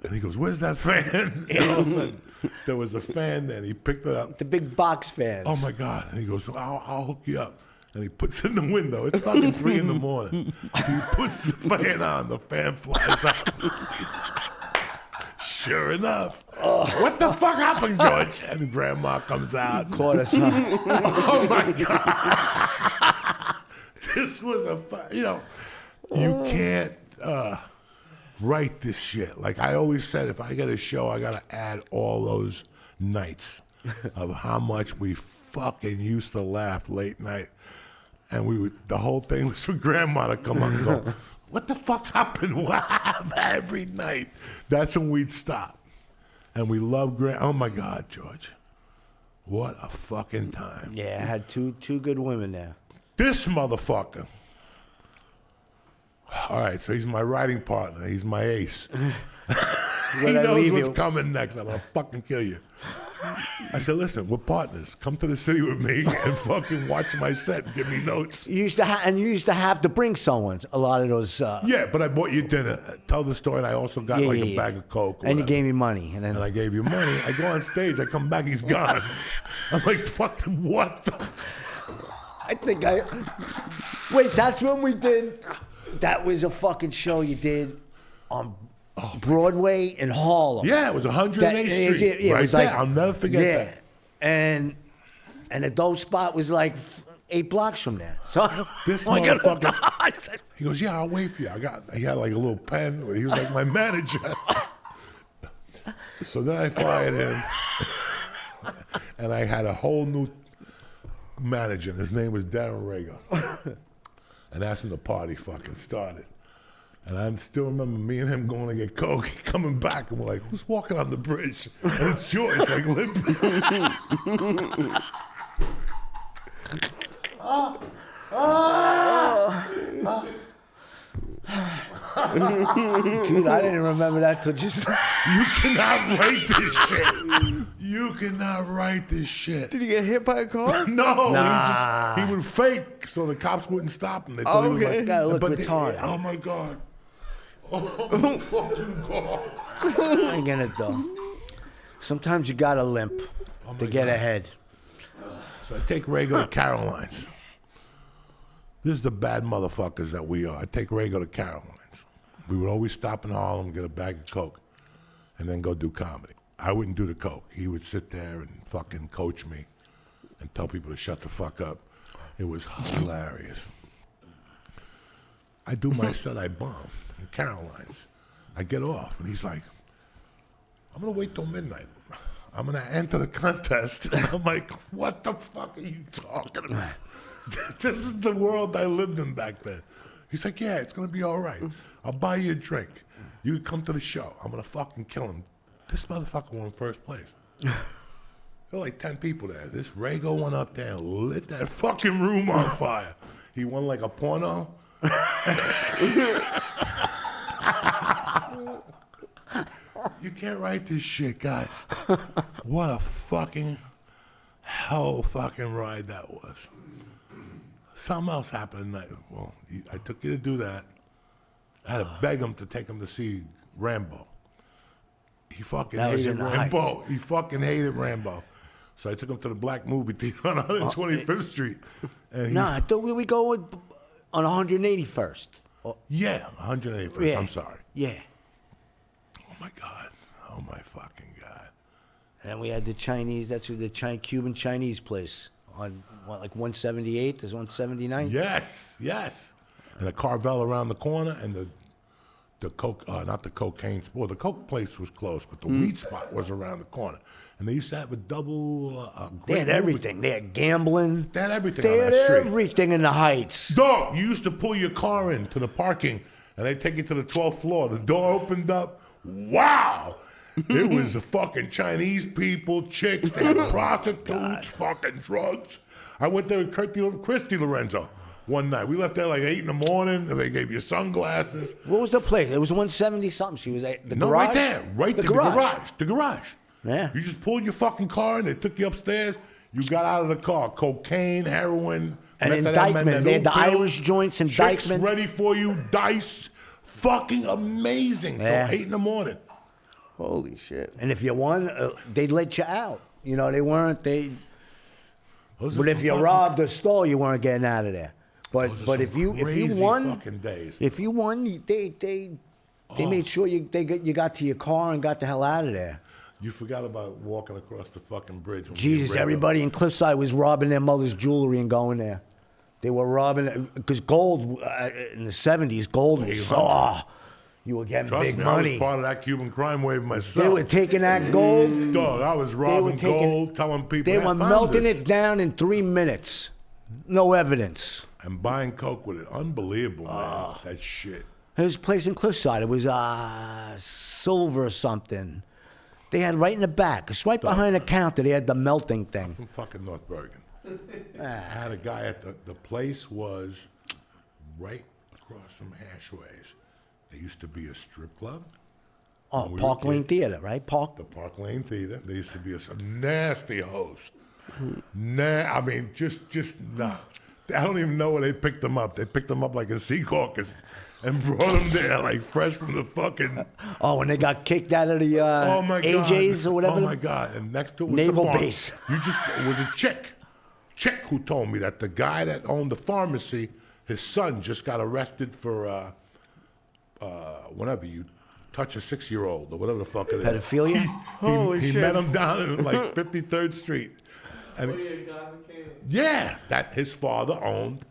And he goes, where's that fan? And all of a sudden, there was a fan there, and he picked it up. The big box fans. Oh, my God. And he goes, I'll hook you up. And he puts it in the window. It's fucking 3 a.m. He puts the fan on. The fan flies out. Sure enough. What the fuck happened, George? And Grandma comes out. Caught us, huh? Oh, my God. This was you can't... write this shit. Like I always said, if I get a show, I gotta add all those nights of how much we fucking used to laugh late night. And the whole thing was for Grandma to come up and go, what the fuck happened? What happened? Every night. That's when we'd stop. And we loved oh my God, George. What a fucking time. Yeah, I had two good women there. This motherfucker. All right, so he's my writing partner. He's my ace. He knows what's coming next. I'm going to fucking kill you. I said, listen, we're partners. Come to the city with me and fucking watch my set and give me notes. You used to have to bring someone. A lot of those. Yeah, but I bought you dinner. Tell the story. And I also got a bag of Coke. And you gave me money. And I gave you money. I go on stage. I come back. He's gone. I'm like, fucking what the? Wait, that's when we did. That was a fucking show you did on Broadway in Harlem. Yeah, it was 108th Street. Yeah, right it was there. like, I'll never forget that. And And the dope spot was like 8 blocks from there. So This I got to motherfucker- I said, He goes, yeah, I'll wait for you. He had like a little pen. He was like my manager. So then I fired him. And I had a whole new manager. His name was Darren Rago. And that's when the party fucking started. And I still remember me and him going to get coke, coming back, and we're like, who's walking on the bridge? And it's George, like limping. dude, I didn't remember that till just. You cannot write this shit. You cannot write this shit. Did he get hit by a car? No, Nah. he would fake so the cops wouldn't stop him. They thought he was Okay. like, Gotta look but retarded. oh my God. Oh my fucking God. I ain't gonna do. Sometimes you gotta limp to my get God. ahead. So I take Rago to Caroline's. This is the bad motherfuckers that we are. I take Rago to Caroline's. We would always stop in Harlem, get a bag of coke, and then go do comedy. I wouldn't do the coke. He would sit there and fucking coach me and tell people to shut the fuck up. It was hilarious. I do my set, I bomb in Caroline's. I get off, and he's like, I'm gonna wait till midnight. I'm gonna enter the contest. And I'm like, what the fuck are you talking about? This is the world I lived in back then. He's like, yeah, it's gonna be all right. I'll buy you a drink. You can come to the show. I'm gonna fucking kill him. This motherfucker won first place. There were like 10 people there. This Rago went up there and lit that fucking room on fire. He won like a porno. You can't write this shit, guys. What a fucking hell fucking ride that was. Something else happened tonight. Well, I took you to do that. I had to beg him to take him to see Rambo. He fucking That was hated in the Rambo. Heights. He fucking hated Rambo. So I took him to the black movie theater on 125th Street. And he, Nah, I thought we go on 181st. yeah, 181st. Yeah. I'm sorry. Yeah. Oh my God. Oh my fucking God. And then we had the Chinese. That's the Cuban Chinese place on what, like 178. There's 179. Yes, yes. And the Carvel around the corner, and the coke, not the cocaine. Well, the coke place was close, but the weed spot was around the corner. And they used to have a double. They had everything. They had gambling. They had everything They on had that street. everything in the Heights. Dog, you used to pull your car into the parking, and they take you to the 12th floor. The door opened up. Wow. It was the fucking Chinese people, chicks, they had prostitutes, fucking drugs. I went there with Christy Lorenzo one night. We left there like 8 in the morning, and they gave you sunglasses. What was the place? It was 170 something. She was at the No, garage. right there. Right the there. garage. The garage. Yeah. You just pulled your fucking car, and they took you upstairs. You got out of the car. Cocaine, heroin. And methamphetamine, indictment. They had the pills, Irish joints, chicks indictment. ready for you. Dice. Fucking amazing. Yeah. Till 8 in the morning. Holy shit. And if you won, they'd let you out. You know, they weren't. Those are But if some you fucking- robbed a store, you weren't getting out of there. those are But some if you crazy won, fucking days. if you won, they made sure you got to your car and got the hell out of there. You forgot about walking across the fucking bridge. when we Jesus, read everybody in Cliffside was robbing their mother's jewelry and going there. They were robbing because gold in the 70s, gold was you were getting Trust big me, I money. was part of that Cuban crime wave myself. They were taking that gold. Dog, I was They were robbing taking. gold, telling people. They "I were found melting this," it down in 3 minutes. No evidence. and buying coke with it. Unbelievable, man. That shit. There's a place in Cliffside. It was Silver or something. They had right in the back, it's right behind the counter. They had the melting thing. From fucking North Bergen. I had a guy at the place was right across from Hashways. There used to be a strip club. Oh, When we Park were Lane kids. Theater, right? Park. The Park Lane Theater. There used to be a nasty host. I mean, just not. I don't even know where they picked them up. They picked them up like a sea caucus and brought them there like fresh from the fucking. Oh, when they got kicked out of the Oh my God. AJ's or whatever. Oh my God. And next to it was Naval the farm. base. It was a chick who told me that the guy that owned the pharmacy, his son just got arrested for whenever you touch a 6-year-old or whatever the fuck it is. Pedophilia? Holy He shit. met him down in like 53rd Street. And yeah, that his father owned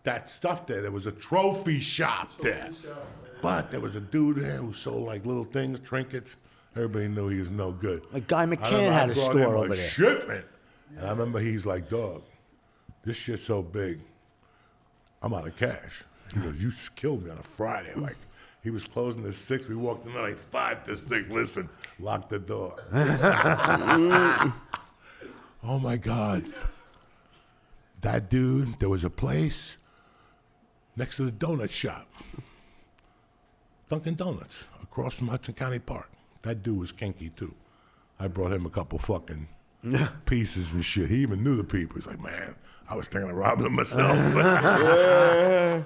that stuff there. There was a trophy shop there. But there was a dude there who sold like little things, trinkets. Everybody knew he was no good. Like Guy I McCann remember had I a brought store him over there. shipment. And I remember he's like, dog, this shit's so big, I'm out of cash. He goes, you just killed me on a Friday. Like, he was closing at 6. We walked in at like 5 to 6. Listen, lock the door. Oh my God. That dude, there was a place next to the donut shop. Dunkin' Donuts, across from Hudson County Park. That dude was kinky too. I brought him a couple fucking pieces and shit. He even knew the people. He's like, man, I was thinking of robbing them myself. Oh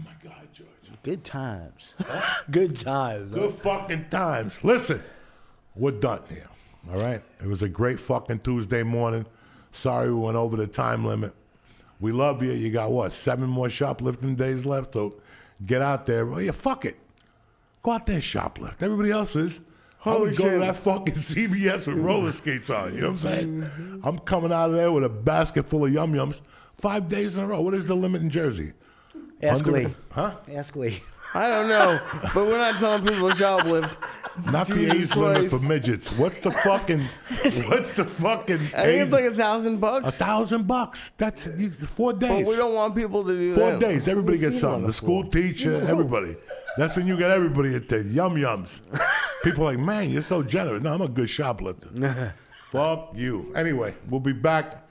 my God, George. Good times. Good times. Good fucking times. Listen, we're done here. All right? It was a great fucking Tuesday morning. Sorry we went over the time limit. We love you. You got what, 7 more shoplifting days left? So get out there. Well, yeah, fuck it. Go out there and shoplift. Everybody else is. I would go to that fucking CVS with roller skates on. You know what I'm saying? I'm coming out of there with a basket full of yum-yums 5 days in a row. What is the limit in Jersey? Ask Lee. Huh? Ask Lee. I don't know, but we're not telling people to shoplift. Not the Jesus age limit Christ. for midgets. What's the fucking I think age? it's like $1,000. $1,000. That's 4 days. But we don't want people to do 4 that. days. Everybody gets something. The school teacher, everybody. That's when you get everybody at the yum-yums. People are like, man, you're so generous. No, I'm a good shoplifter. Fuck you. Anyway, we'll be back